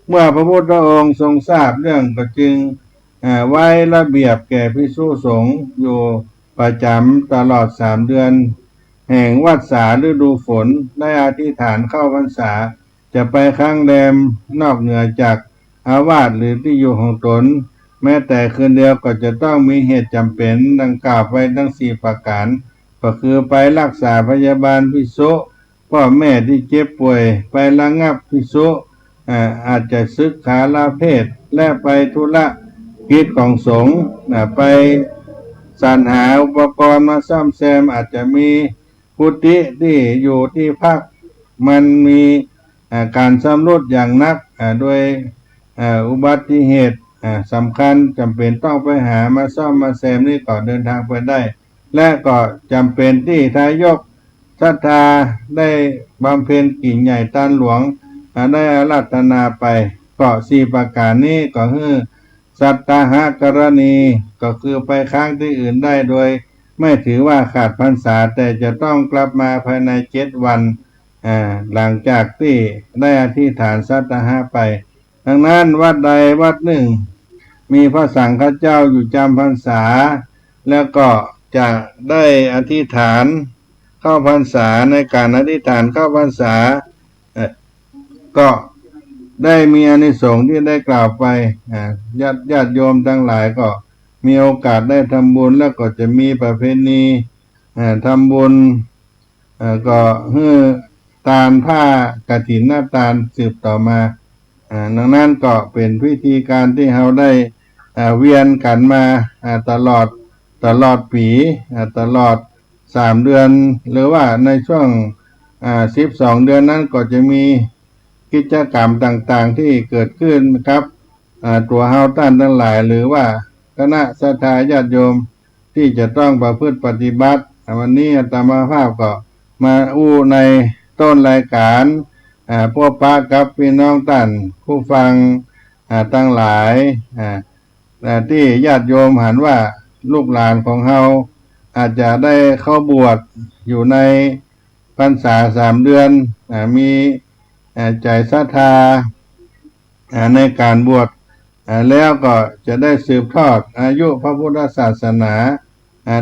เมื่อพระพุทธองค์ทรงทราบเรื่องก็จึงไว้ระเบียบแก่ภิกษุสงฆ์อยู่ประจำตลอด3 เดือนแห่งวัฏสาฤดูฝนได้อธิษฐานเข้าพรรษาจะไปค้างแรมนอกเหนือจากอาวาสหรือที่อยู่ของตนแม้แต่คืนเดียวก็จะต้องมีเหตุจำเป็นดังกล่าวไปทั้ง4 ประการก็คือไปรักษาพยาบาลภิกษุพ่อแม่ที่เจ็บป่วยไประงับภิกษุอาจจะศึกขาลาเพศและไปธุระกิจของสงฆ์ไปสรรหาอุปกรณ์มาซ่อมแซมอาจจะมีกุฏิที่อยู่ที่พักมันมีการชำรุดอย่างนักโดยอุบัติเหตุสำคัญจำเป็นต้องไปหามาซ่อมมาแซมนี่ก็เดินทางไปได้และก็จำเป็นที่ทายกศรัทธาได้บำเพ็ญกิ่งใหญ่ตานหลวงได้อาราธนาไปก็4 ประการนี้ก็คือสัตตหกรณีก็คือไปค้างที่อื่นได้โดยไม่ถือว่าขาดพรรษาแต่จะต้องกลับมาภายใน7 วันหลังจากที่ได้อธิษฐานสัตตหะไปดังนั้นวัดใดวัดหนึ่งมีพระสังฆเจ้าอยู่จำพรรษาแล้วก็จะได้อธิษฐานเข้าพรรษาในการอธิษฐานเข้าพรรษาก็ได้มีอานิสงส์ที่ได้กล่าวไปญาติโยมทั้งหลายก็มีโอกาสได้ทำบุญแล้วก็จะมีประเพณีทำบุญก็ฮือตานผ้ากฐินหน้าตาลสืบต่อมาดังนั้นก็เป็นวิธีการที่เราได้เวียนกันมาตลอดปีตลอด3 เดือนหรือว่าในช่วง12 เดือนนั้นก็จะมีกิจกรรมต่างๆที่เกิดขึ้นครับตัวเฮาท่านทั้งหลายหรือว่าคณะศรัทธาญาติโยมที่จะต้องประพฤติปฏิบัติ วันนี้อาตมาภาพก็มาอู้ในต้นรายการพวกปะกับพี่น้องท่านผู้ฟังตั้งหลายที่ญาติโยมหันว่าลูกหลานของเฮาอาจจะได้เข้าบวชอยู่ในพรรษา3 เดือนมีใจศรัทธาในการบวชแล้วก็จะได้สืบทอดอายุพระพุทธศาสนา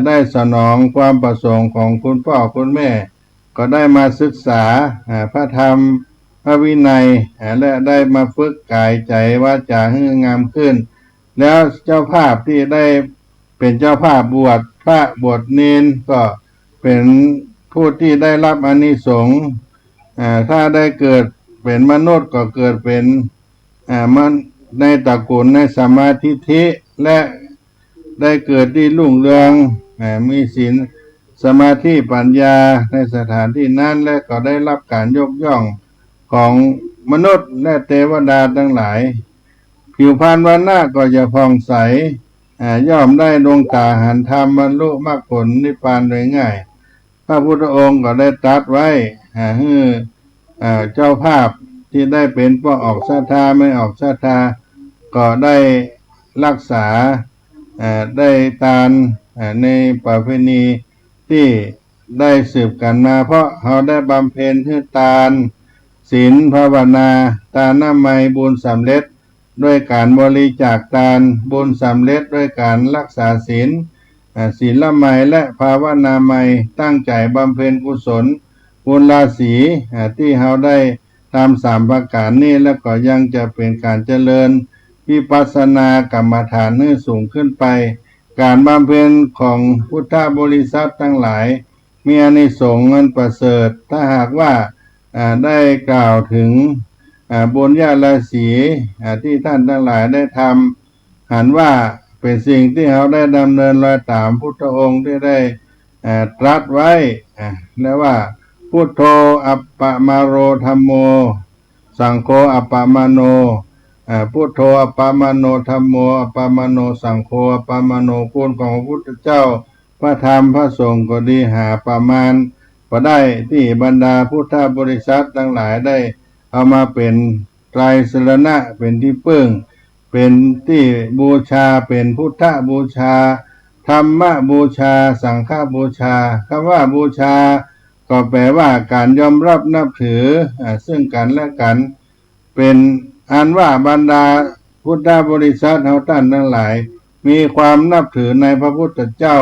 ได้สนองความประสงค์ของคุณพ่อคุณแม่ก็ได้มาศึกษาพระธรรมพระวินัยและได้มาฝึกกายใจว่าจะให้งามขึ้นแล้วเจ้าภาพที่ได้เป็นเจ้าภาพบวชพระบวชเนนก็เป็นผู้ที่ได้รับอานิสงส์ถ้าได้เกิดเป็นมนุษย์ก็เกิดเป็นมันในตระกูลในสมาธิและได้เกิดที่รุ่งเรืองมีศีลสมาธิปัญญาในสถานที่นั้นและก็ได้รับการยกย่องของมนุษย์และเทวดาทั้งหลายผิวพรรณวรรณะก็จะผ่องใสย่อมได้ดวงตาหันธรรมบรรลุมรรคผลนิพพานโดยง่ายพระพุทธองค์ก็ได้ตรัสไว้ให้เจ้าภาพที่ได้เป็นผู้ออกศรัทธาไม่ออกศรัทธาก็ได้รักษาได้ทานในประเพณีที่ได้สืบกันมาเพราะเขาได้บำเพ็ญทานศีลภาวนาทานน้ำไมบุญสำเร็จด้วยการบริจาคทานบุญสำเร็จด้วยการรักษาศีลศีลละไมและภาวนาไมตั้งใจบำเพ็ญกุศลบุญราศีที่เขาได้ตาม3 ประการนี้แล้วก็ยังจะเป็นการเจริญวิปัสสนากรรมฐานให้สูงขึ้นไปการบำเพ็ญของพุทธบริษัททั้งหลายมีอานิสงส์อันประเสริฐถ้าหากว่าได้กล่าวถึงบุญญาราศีที่ท่านทั้งหลายได้ทำหันว่าเป็นสิ่งที่เขาได้ดำเนินรอยตามพุทธองค์ที่ได้ตรัสไว้แล้วว่าพุทโธอัปปมาโรธัมโมสังโฆอัปปมาโนพุทโธอัปปมาโนธัมโมอัปปมาโนสังโฆอัปปมาโนคุณของพระพุทธเจ้าพระธรรมพระสงฆ์ก็ดีหาประมาณก็ได้ที่บรรดาพุทธบริษัททั้งหลายได้เอามาเป็นไตรสรณะเป็นที่พึ่งเป็นที่บูชาเป็นพุทธบูชาธรรมบูชาสังฆบูชาคำว่าบูชาก็แปลว่าการยอมรับนับถือซึ่งกันและกันเป็นอันว่าบรรดาพุทธบริษัทเราท่านทั้งหลายมีความนับถือในพระพุทธเจ้า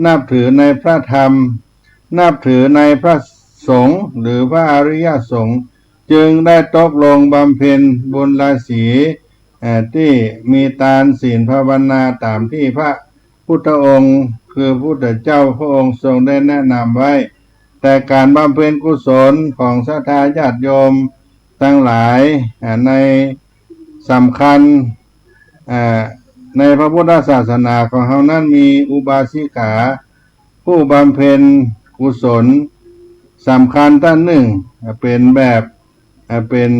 นับถือในพระธรรมนับถือในพระสงฆ์หรือพระอริยสงฆ์จึงได้ตกลงบำเพ็ญบุญราศีที่มีทานศีลภาวนาตามที่พระพุทธองค์คือพุทธเจ้าพระองค์ทรงได้แนะนำไว้แต่การบำเพ็ญกุศลของศรัทธาญาติโยมทั้งหลายในสำคัญในพระพุทธศาสนาของเขานั้นมีอุบาสิกาผู้บำเพ็ญกุศลสำคัญท่านหนึ่งเป็นแบบเป็น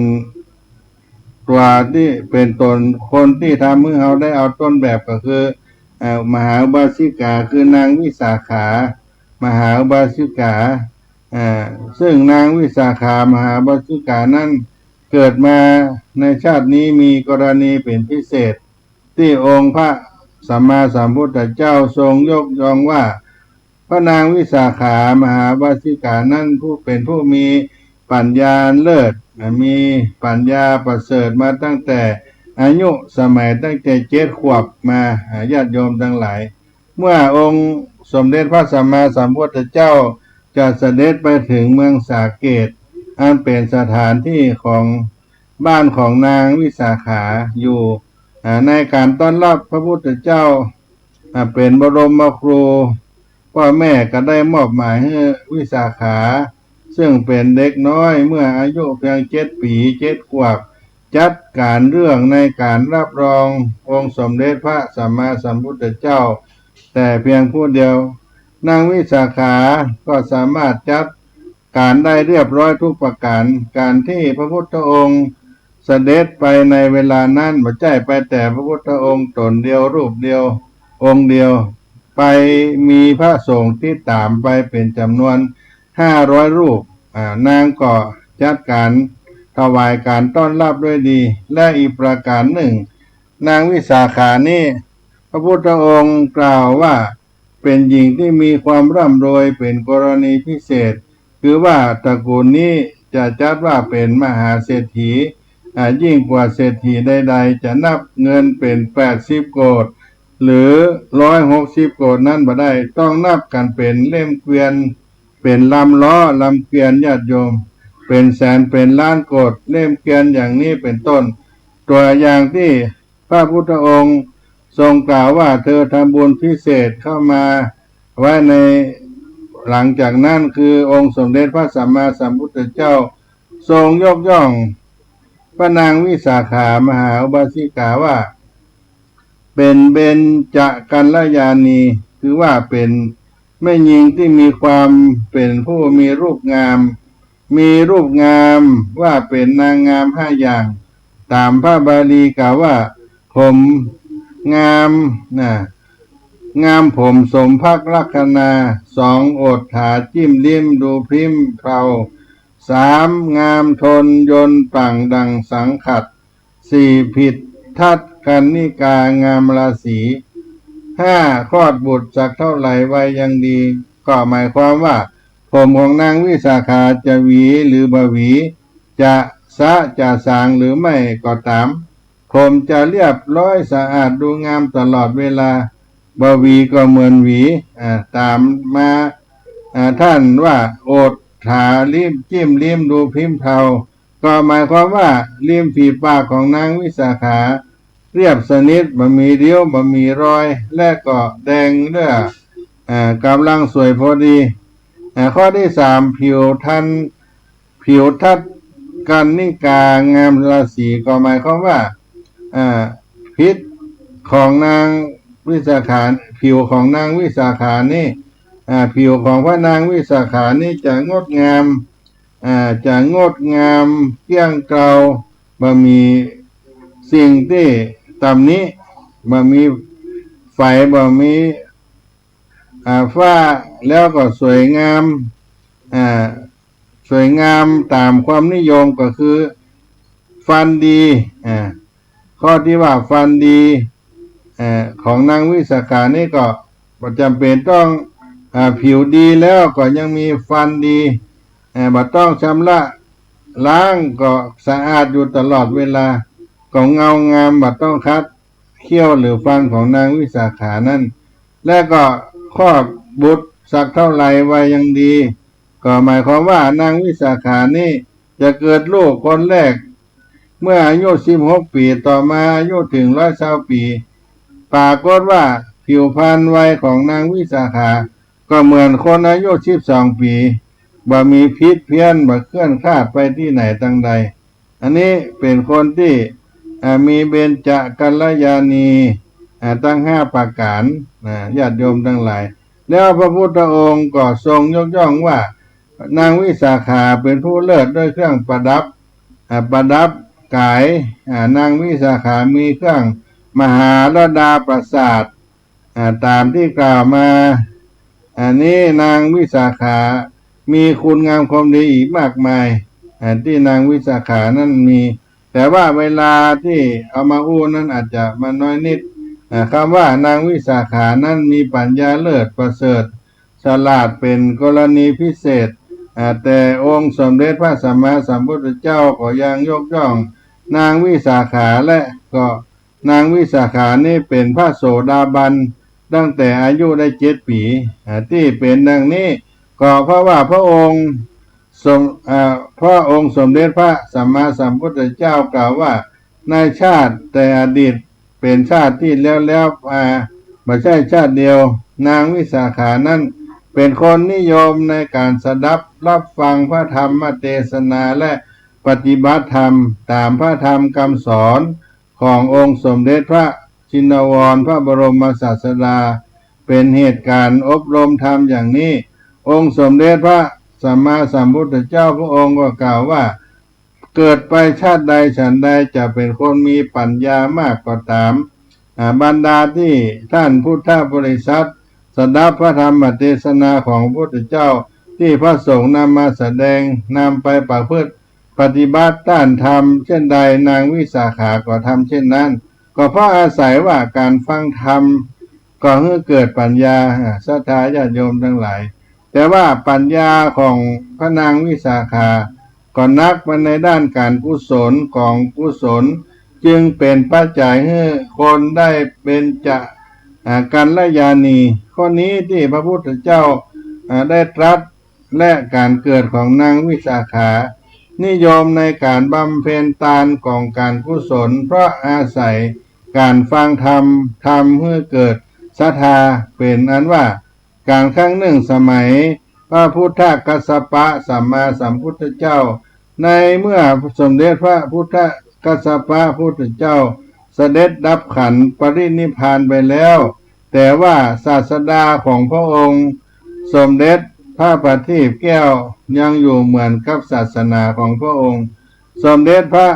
ตัวที่เป็นตนคนที่ทำให้เขาได้เอาต้นแบบก็คือมหาอุบาสิกาคือนางวิสาขามหาอุบาสิกาซึ่งนางวิสาขามหาอุบาสิกานั้นเกิดมาในชาตินี้มีกรณีเป็นพิเศษที่องค์พระสัมมาสัมพุทธเจ้าทรงยกย่องว่าพระนางวิสาขามหาอุบาสิกานั้นผู้เป็นผู้มีปัญญาเลิศมีปัญญาประเสริฐมาตั้งแต่อายุสมัยตั้งแต่7 ขวบมาญาติโยมทั้งหลายเมื่อองค์สมเด็จพระสัมมาสัมพุทธเจ้าจะเสด็จไปถึงเมืองสาเกตอันเป็นสถานที่ของบ้านของนางวิสาขาอยู่ในการต้อนรับพระพุทธเจ้าเป็นบรมครูพ่อแม่ก็ได้มอบหมายให้วิสาขาซึ่งเป็นเด็กน้อยเมื่ออายุเพียง7 ปี7 ขวบจัดการเรื่องในการรับรององค์สมเด็จพระสัมมาสัมพุทธเจ้าแต่เพียงผู้เดียวนางวิสาขาก็สามารถจัดการได้เรียบร้อยทุกประการการที่พระพุทธองค์เสด็จไปในเวลานั้นไม่ใช่ไปแต่พระพุทธองค์ตนเดียวรูปเดียวองค์เดียว ไปมีพระสงฆ์ที่ตามไปเป็นจำนวน500 รูปนางก็จัดการถวายการต้อนรับด้วยดีและอีกประการหนึ่งนางวิสาขานี้พระพุทธองค์กล่าวว่าเป็นหญิงที่มีความร่ำรวยเป็นกรณีพิเศษคือว่าตระกูลนี้จะจัดว่าเป็นมหาเศรษฐียิ่งกว่าเศรษฐีใดๆจะนับเงินเป็น80 โกฏหรือ160 โกฏนั้นบ่ได้ต้องนับกันเป็นเล่มเกวียนเป็นลำล้อลำเกวียนญาติโยมเป็นแสนเป็นล้านโกฏเล่มเกวียนอย่างนี้เป็นต้นตัวอย่างที่พระพุทธองค์ทรงกล่าวว่าเธอทำบุญพิเศษเข้ามาไว้ในหลังจากนั้นคือองค์สมเด็จพระสัมมาสัมพุทธเจ้าทรงยกย่องพระนางวิสาขามหาอุบาสิกาว่าเป็นเบญจกัลยาณีคือว่าเป็นแม่หญิงที่มีความเป็นผู้มีรูปงามมีรูปงามว่าเป็นนางงาม5 อย่างตามพระบาลีกล่าวว่าผมงามงามผมสมภักลักษณา2อดถาจิ้มลิ้มดูพริ้มเพลา3งามทนยนปังดังสังขัด4ผิดทัดกันนิกางามราศี5คลอดบุตรสักเท่าไหร่วัยยังดีก็หมายความว่าผมของนางวิสาขาจะหวีหรือบหวีจะจะสางหรือไม่ก็ตามผมจะเรียบร้อยสะอาดดูงามตลอดเวลาบหวีก็เหมือนหวีตามมาท่านว่าโอดถาลิ้มจิ้มลิ้มดูพิมพ์เทาก็หมายความว่าลิ้มฝีปากของนางวิสาขาเรียบสนิทบ่มีเรี้ยวบ่มีรอยและก็แดงเลือดกำลังสวยพอดีข้อที่3ผิวทัดกันนิกางามราศีก็หมายความว่าพิษของนางวิสาขาผิวของนางวิสาขานี่ผิวของพระนางวิสาขานี่จะงดงามเกลี้ยงเกลาบ่มีสิ่งที่ตำหนิบ่มีไฟบ่มีฝ้าแล้วก็สวยงามตามความนิยมก็คือฟันดีข้อที่ว่าฟันดีของนางวิสาขานี่ก็จำเป็นต้องผิวดีแล้วก็ยังมีฟันดีบ่ต้องชำระล้างก็สะอาดอยู่ตลอดเวลาก็เงางามบ่ต้องคัดเขี้ยวหรือฟันของนางวิสาขานั้นและก็คลอดบุตรสักเท่าไหร่วัยยังดีก็หมายความว่านางวิสาขานี่จะเกิดลูกคนแรกเมื่ออายุ16 ปีต่อมาอายุถึง120 ปีปรากฏว่าผิวพรรณวัยของนางวิสาขาก็เหมือนคนอายุ12 ปีบ่มีพิษเพี้ยนบ่เคลื่อนคลาดไปที่ไหนตั้งใดอันนี้เป็นคนที่มีเบญจกัลยาณีตั้ง5 ประการญาติโยมทั้งหลายแล้วพระพุทธองค์ก็ทรงยกย่องว่านางวิสาขาเป็นผู้เลิศด้วยเครื่องประดับกายนางวิสาขามีเครื่องมหาลดาปราสาทตามที่กล่าวมาอันนี้นางวิสาขามีคุณงามความดีอีกมากมายที่นางวิสาขานั้นมีแต่ว่าเวลาที่เอามาอู้นั้นอาจจะมาน้อยนิดคำว่านางวิสาขานั้นมีปัญญาเลิศประเสริฐฉลาดเป็นกรณีพิเศษแต่องค์สมเด็จพระสัมมาสัมพุทธเจ้าก็ยังยกย่องนางวิสาขาและก็นางวิสาขานี่เป็นพระโสดาบันตั้งแต่อายุได้7 ปีที่เป็นดังนี้ก็เพราะว่าพระองค์สมเด็จพระสัมมาสัมพุทธเจ้ากล่าวว่าในชาติแต่อดีตเป็นชาติที่แล้วไม่ใช่ชาติเดียวนางวิสาขานั้นเป็นคนนิยมในการสดับรับฟังพระธรรมเทศนาและปฏิบัติธรรมตามพระธรรมคำสอนขององค์สมเด็จพระชินวรพระบรมศาสดาเป็นเหตุการณ์อบรมธรรมอย่างนี้องค์สมเด็จพระสัมมาสัมพุทธเจ้าพระองค์ก็กล่าวว่าเกิดไปชาติใดฉันใดจะเป็นคนมีปัญญามากก็ตามบรรดาที่ท่านพุทธบริษัท สดับพระธรรมเทศนาของพระพุทธเจ้าที่พระสงฆ์นำมาแสดงนำไปประพฤติปฏิบัติต้านธรรมเช่นใดนางวิสาขาก็ทำเช่นนั้นก็เพราะอาศัยว่าการฟังธรรมก็ให้เกิดปัญญาศรัทธาญาติโยมทั้งหลายแต่ว่าปัญญาของพระนางวิสาขาก็นักมาในด้านการกุศลของกุศลจึงเป็นปัจจัยให้คนได้เป็นจะกัลยาณีข้อนี้ที่พระพุทธเจ้าได้ตรัสและการเกิดของนางวิสาขานิยมในการบำเพ็ญทานของการกุศลเพราะอาศัยการฟังธรรมทำให้เกิดศรัทธาเป็นอันว่าการครั้งหนึ่งสมัยพระพุทธกัสสปะสัมมาสัมพุทธเจ้าในเมื่อสมเด็จพระพุทธกัสสปะพุทธเจ้าเสด็จดับขันธ์ปรินิพพานไปแล้วแต่ว่าศาสดาของพระองค์สมเด็จพระประทีปแก้วยังอยู่เหมือนกับศาสนาของพระองค์สมเด็จพระ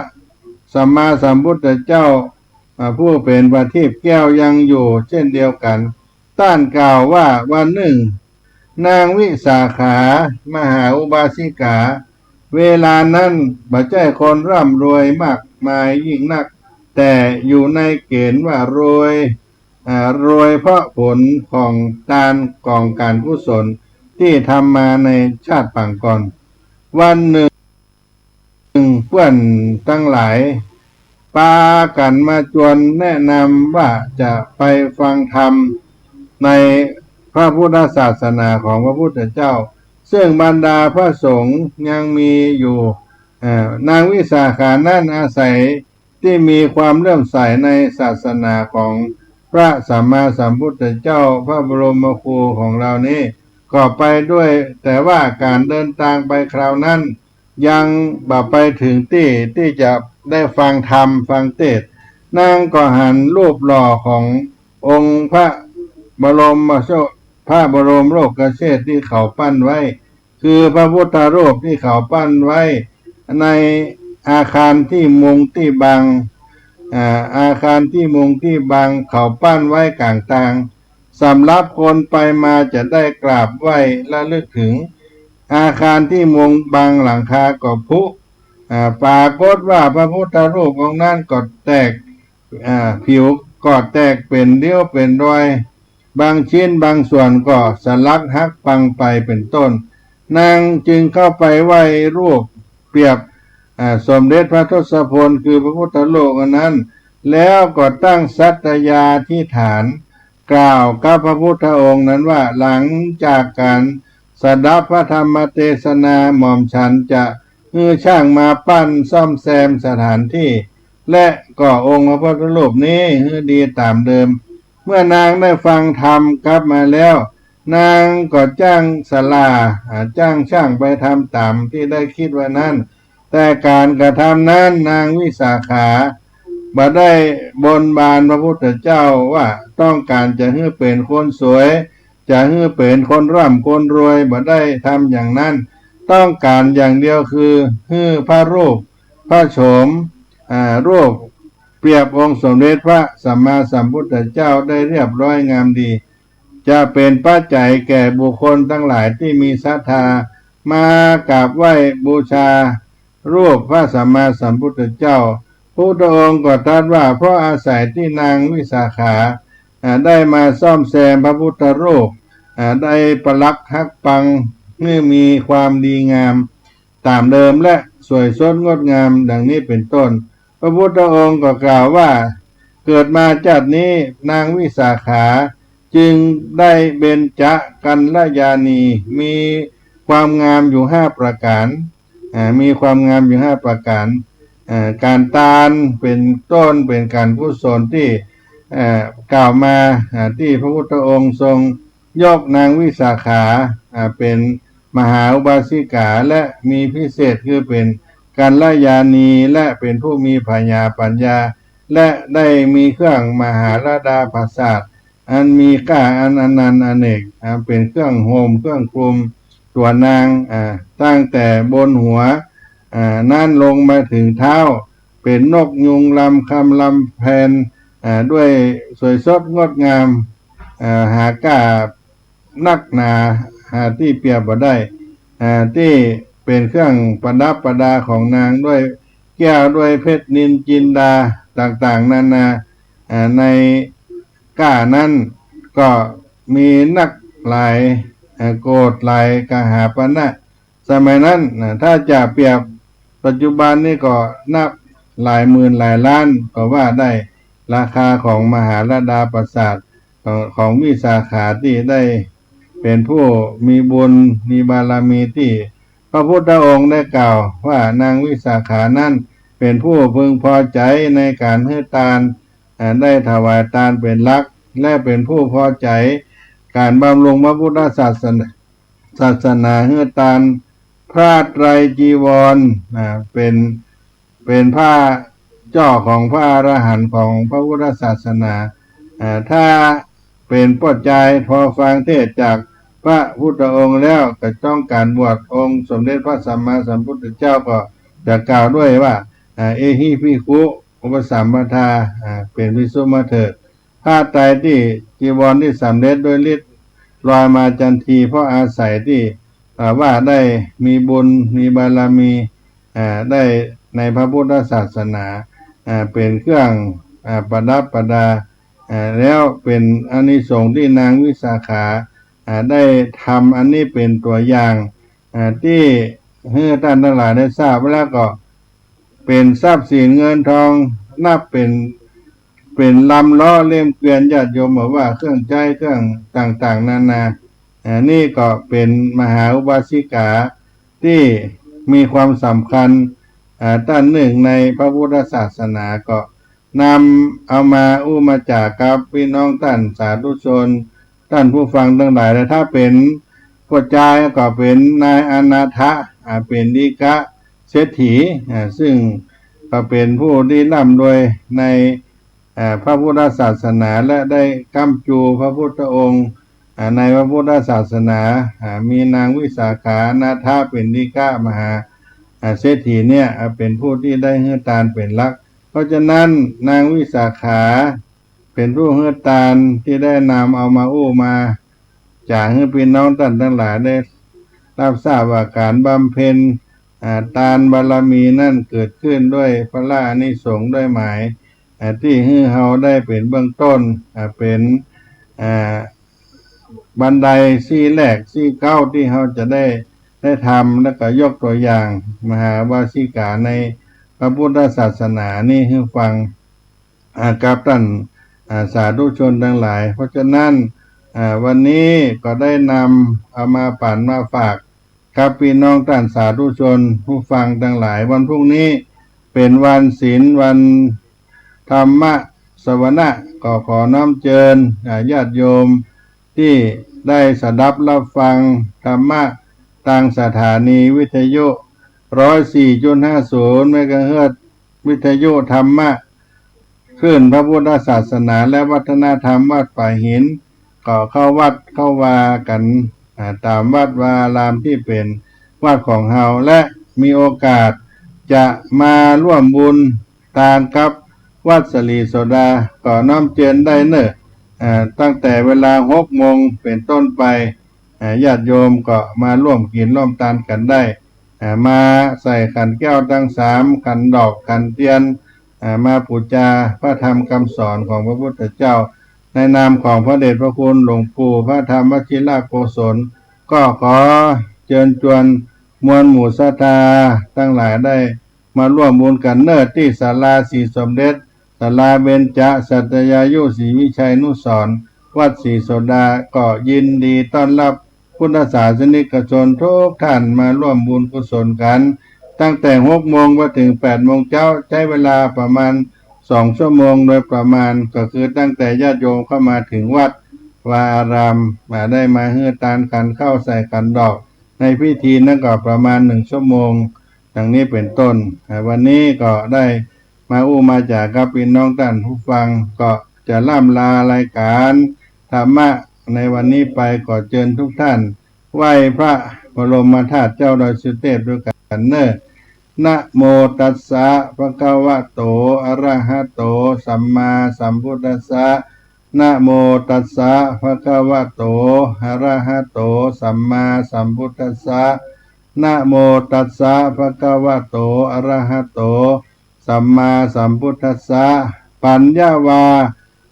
สัมมาสัมพุทธเจ้าผู้เป็นประทีปแก้วยังอยู่เช่นเดียวกันต้านกล่าวว่าวันหนึ่งนางวิสาขามหาอุบาสิกาเวลานั้นบ่ใช่คนร่ำรวยมากมายยิ่งนักแต่อยู่ในเกณฑ์ว่ารวยเพราะผลของทานกองการกุศลที่ทำมาในชาติปางก่อนวันหนึ่งเพื่อนทั้งหลายปากันมาชวนแนะนำว่าจะไปฟังธรรมในพระพุทธศาสนาของพระพุทธเจ้าซึ่งบรรดาพระสงฆ์ยังมีอยู่นางวิสาขานั้นอาศัยที่มีความเลื่อมใสในศาสนาของพระสัมมาสัมพุทธเจ้าพระบรมครูของเรานี้ก็ไปด้วยแต่ว่าการเดินทางไปคราวนั้นยังบ่ไปถึงที่จะได้ฟังธรรมฟังเทศน์นางก็หันรูปหล่อขององค์พระบรมโลกเชษฐ์ที่เขาปั้นไว้คือพระพุทธรูปที่เขาปั้นไว้ในอาคารที่มุงที่บังอาคารที่มุงที่บังเขาปั้นไว้กลางทางสำหรับคนไปมาจะได้กราบไหว้และลึกถึงอาคารที่มุงบังหลังคาก็พุปรากฏว่าพระพุทธรูปองค์นั้นก็แตกผิวก็แตกเป็นเลี้ยวเป็นรอยบางชิ้นบางส่วนก็สลักหักพังไปเป็นต้นนางจึงเข้าไปไหว้รูปเปรียบสมเด็จพระทศพลคือพระพุทธโลกนั้นแล้วก็ตั้งสัตยาธิฐานกล่าวกับพระพุทธองค์นั้นว่าหลังจากการสดับพระธรรมเทศนาหม่อมฉันจะช่างมาปั้นซ่อมแซมสถานที่และก็องค์พระพุทธรูปนี้ให้ดีตามเดิมเมื่อนางได้ฟังธรรมกลับมาแล้วนางก็จ้างศาลาจ้างช่างไปทำตามที่ได้คิดไว้นั้นแต่การกระทำนั้นนางวิสาขาบ่ได้บนบานพระพุทธเจ้าว่าต้องการจะให้เป็นคนสวยจะให้เป็นคนร่ำคนรวยบ่ได้ทำอย่างนั้นต้องการอย่างเดียวคือให้พระรูปพระโฉมรูปเปรียบองค์สมเด็จพระสัมมาสัมพุทธเจ้าได้เรียบร้อยงามดีจะเป็นปัจจัยแก่บุคคลทั้งหลายที่มีศรัทธามากราบไหว้บูชารูปพระสัมมาสัมพุทธเจ้าพระพุทธองค์ก็ตรัสว่าเพราะอาศัยที่นางวิสาขาได้มาซ่อมแซมพระพุทธรูปได้ประลักษ์หักปังเมื่อมีความดีงามตามเดิมและสวยสดงดงามดังนี้เป็นต้นพระพุทธองค์ก็กล่าวว่าเกิดมาจากนี้นางวิสาขาจึงได้เบญจกัลยาณีมีความงามอยู่5ประการมีความงามอยู่5ประการการทานเป็นต้นเป็นการกุศลที่กล่าวมาที่พระพุทธองค์ทรงยกนางวิสาขาเป็นมหาอุบาสิกาและมีพิเศษคือเป็นกัลยาณีและเป็นผู้มีปัญญาและได้มีเครื่องมหาราดาภาษาอันมีค่าอันอนันต์อเนกเป็นเครื่องโฮมเครื่องคลุมตัวนางตั้งแต่บนหัวนั่นลงมาถึงเท้าเป็นนกยุงลำคำลำแพนด้วยสวยสดงดงามหาก้า นักหนาที่เปรียบบ่ได้ที่เป็นเครื่องประดับประดาของนางด้วยแก้วด้วยเพชรนินจินดาต่างๆนานาในก้านั้นก็มีนักหลายโกฏหลายกหาปณะสมัยนั้นถ้าจะเปรียบปัจจุบันนี่ก็นับหลายหมื่นหลายล้านก็ว่าได้ราคาของมหาราดาปราสาทของวิสาขาที่ได้เป็นผู้มีบุญมีบารมีที่พระพุทธองค์ได้กล่าวว่านางวิสาขานั้นเป็นผู้พึงพอใจในการให้ทานได้ถวายทานเป็นหลักและเป็นผู้พอใจการบำรุงพระพุทธศาสนาให้ทานผ้าไตรจีวรเป็นผ้าจ่อของพระอรหันต์ของพระพุทธศาสนาถ้าเป็นปัจจัยพอฟังเทศจากพระพุทธองค์แล้วก็ต้องการบวชองค์สมเด็จพระสัมมาสัมพุทธเจ้าก็จะกล่าวด้วยว่าเอหิภิกขุอุปสัมปทาเป็นวิสุมาเถิดผ้าไตรที่จีวรที่สำเร็จโดยฤทธิ์ลอยมาจันทีเพราะอาศัยที่ว่าได้มีบุญมีบารมีได้ในพระพุทธศาสนาเป็นเครื่องประดับประดาแล้วเป็นอานิสงส์ที่นางวิสาขาได้ทำอันนี้เป็นตัวอย่างที่ให้ท่านทั้งหลายได้ทราบแล้วก็เป็นทรัพย์สินเงินทองนับเป็นลำล้อเล่มเกวียนญาติโยมบอกว่าเครื่องใช้เครื่องต่างๆนานานี่ก็เป็นมหาอุบาสิกาที่มีความสำคัญท่านหนึ่งในพระพุทธศาสนาก็นำเอามามาจากกับพี่น้องท่านสาธุชนท่านผู้ฟังทั้งหลายและถ้าเป็นพระเจ้าก็เป็นนายอนาถะเป็นนิกะเศรษฐีซึ่งก็เป็นผู้ที่ร่ำรวยในพระพุทธศาสนาและได้ค้ำจูพระพุทธองค์ในพระพุทธศาสนามีนางวิสาขานาถะเป็นนิกะมหาเศรษฐีเนี่ยเป็นผู้ที่ได้ให้ทานเป็นหลักเพราะฉะนั้นนางวิสาขาเป็นผู้ให้ทานที่ได้นำเอามาจากให้พี่น้องท่านทั้งหลายได้รับทราบว่าการบำเพ็ญทานบารมีนั่นเกิดขึ้นด้วยพระอานิสงส์ด้วยหมายที่ให้เฮาได้เป็นเบื้องต้นเป็นบันไดซี่แรกซี่เก้าที่เฮาจะได้ทำแล้วก็ยกตัวอย่างมหาวาสิกาในพระพุทธศาสนานี่ให้ฟังกับท่านสาธุชนทั้งหลายเพราะฉะนั้นวันนี้ก็ได้นำเอามาปั่นมาฝากกับพี่น้องท่านสาธุชนผู้ฟังทั้งหลายวันพรุ่งนี้เป็นวันศีลวันธรรมสวนะก็ขอน้อมเชิญญาติโยมที่ได้สดับรับฟังธรรมะทางสถานีวิทยุ 104.50 เมกะเฮิรตซ์วิทยุธรรมะขึ้นพระพุทธศาสนาและวัฒนธรรมวัดป่าหินก็เข้าวัดเข้าวากันตามวัดวาอารามที่เป็นวัดของเฮาและมีโอกาสจะมาร่วมบุญทานกับวัดสลีโสดาก็น้อมเชิญได้เนอะตั้งแต่เวลา 6 โมงเป็นต้นไปญาติโยมก็มาร่วมกินร่วมทานกันได้มาใส่ขันแก้วทั้ง3ขันดอกขันเทียนมาบูชาพระธรรมคำสอนของพระพุทธเจ้าในนามของพระเดชพระคุณหลวงปู่พระธรรมวชิรโกศลก็ขอเชิญชวนมวลหมู่ศรัทธาทั้งหลายได้มาร่วมบุญกันเนิ่นที่ศาลาศรีสมเด็จศาลาเบญจสัตยายุศรีวิชัยนุสรณ์วัดศรีโสดาก็ยินดีต้อนรับพุทธศาสนิกชนทุกท่านมาร่วมบุญกุศลกันตั้งแต่ 6 โมงมาถึง 8 โมงเช้าใช้เวลาประมาณ2 ชั่วโมงโดยประมาณก็คือตั้งแต่ญาติโยมเข้ามาถึงวัดวาอารามมาได้มาเฮือทานกันเข้าใส่กันดอกในพิธีนั้นก็ประมาณ1 ชั่วโมงดังนี้เป็นต้นวันนี้ก็ได้มาจากกับพี่น้องท่านผู้ฟังก็จะล่ำลารายการธรรมะในวันนี้ไปก็เชิญทุกท่านไหว้พระบรมธาตุเจ้าดอยสุเทพด้วยกันเนอะนะโมตัสสะภะคะวะโตอะระหะโตสัมมาสัมพุทธัสสะ นะโมตัสสะภะคะวะโตอะระหะโตสัมมาสัมพุทธัสสะนะโมตัสสะภะคะวะโตอะระหะโตสัมมาสัมพุทธัสสะปัญญาวา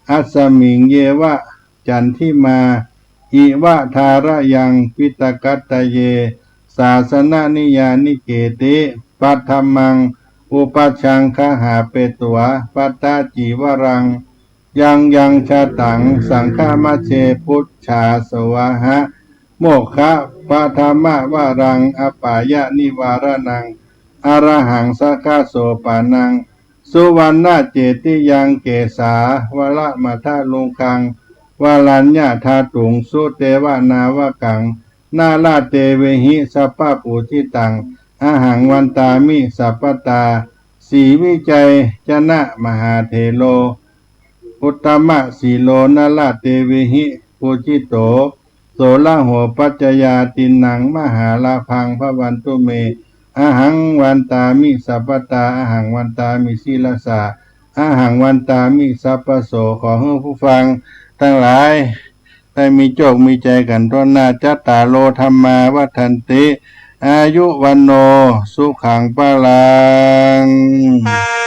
อัสสมิงเยวะจันทิมาอิวะทาระยังปิตกัตตะเยศาสนานิยานิเกติปัทธมมังอุปัชชังคหาเปตัวปัตตาจีวรังยังชาตังสังฆามะเชพุทธาสวะหะโมกขะปะธรรมะวารังอปายะนิวารนังอรหังสักขะโสปานังสุวรรณเจติยังเกสาวละมัทะลุงคังวาลัญญาธาตุงสุเตวานาวกังนาลาเตเวหิสัพพะปุจิตังอหังวันตามิสัพพตาสีวิจัยจนะมหาเทโลอุตตมะสีโลนาลาเตเวหิปุจิโตโสละโหปัจจยาตินังมหาลาพังพระวันตุเมอหังวันตามิสัพพตาอหังวันตามิศีลสาอหังวันตามิสัพพโสขอให้ผู้ฟังทั้งหลายได้มีโจกมีใจกันต้นหน้าจัตตาโลธรรมาวัฏันติอายุวันโนสุขังปะลัง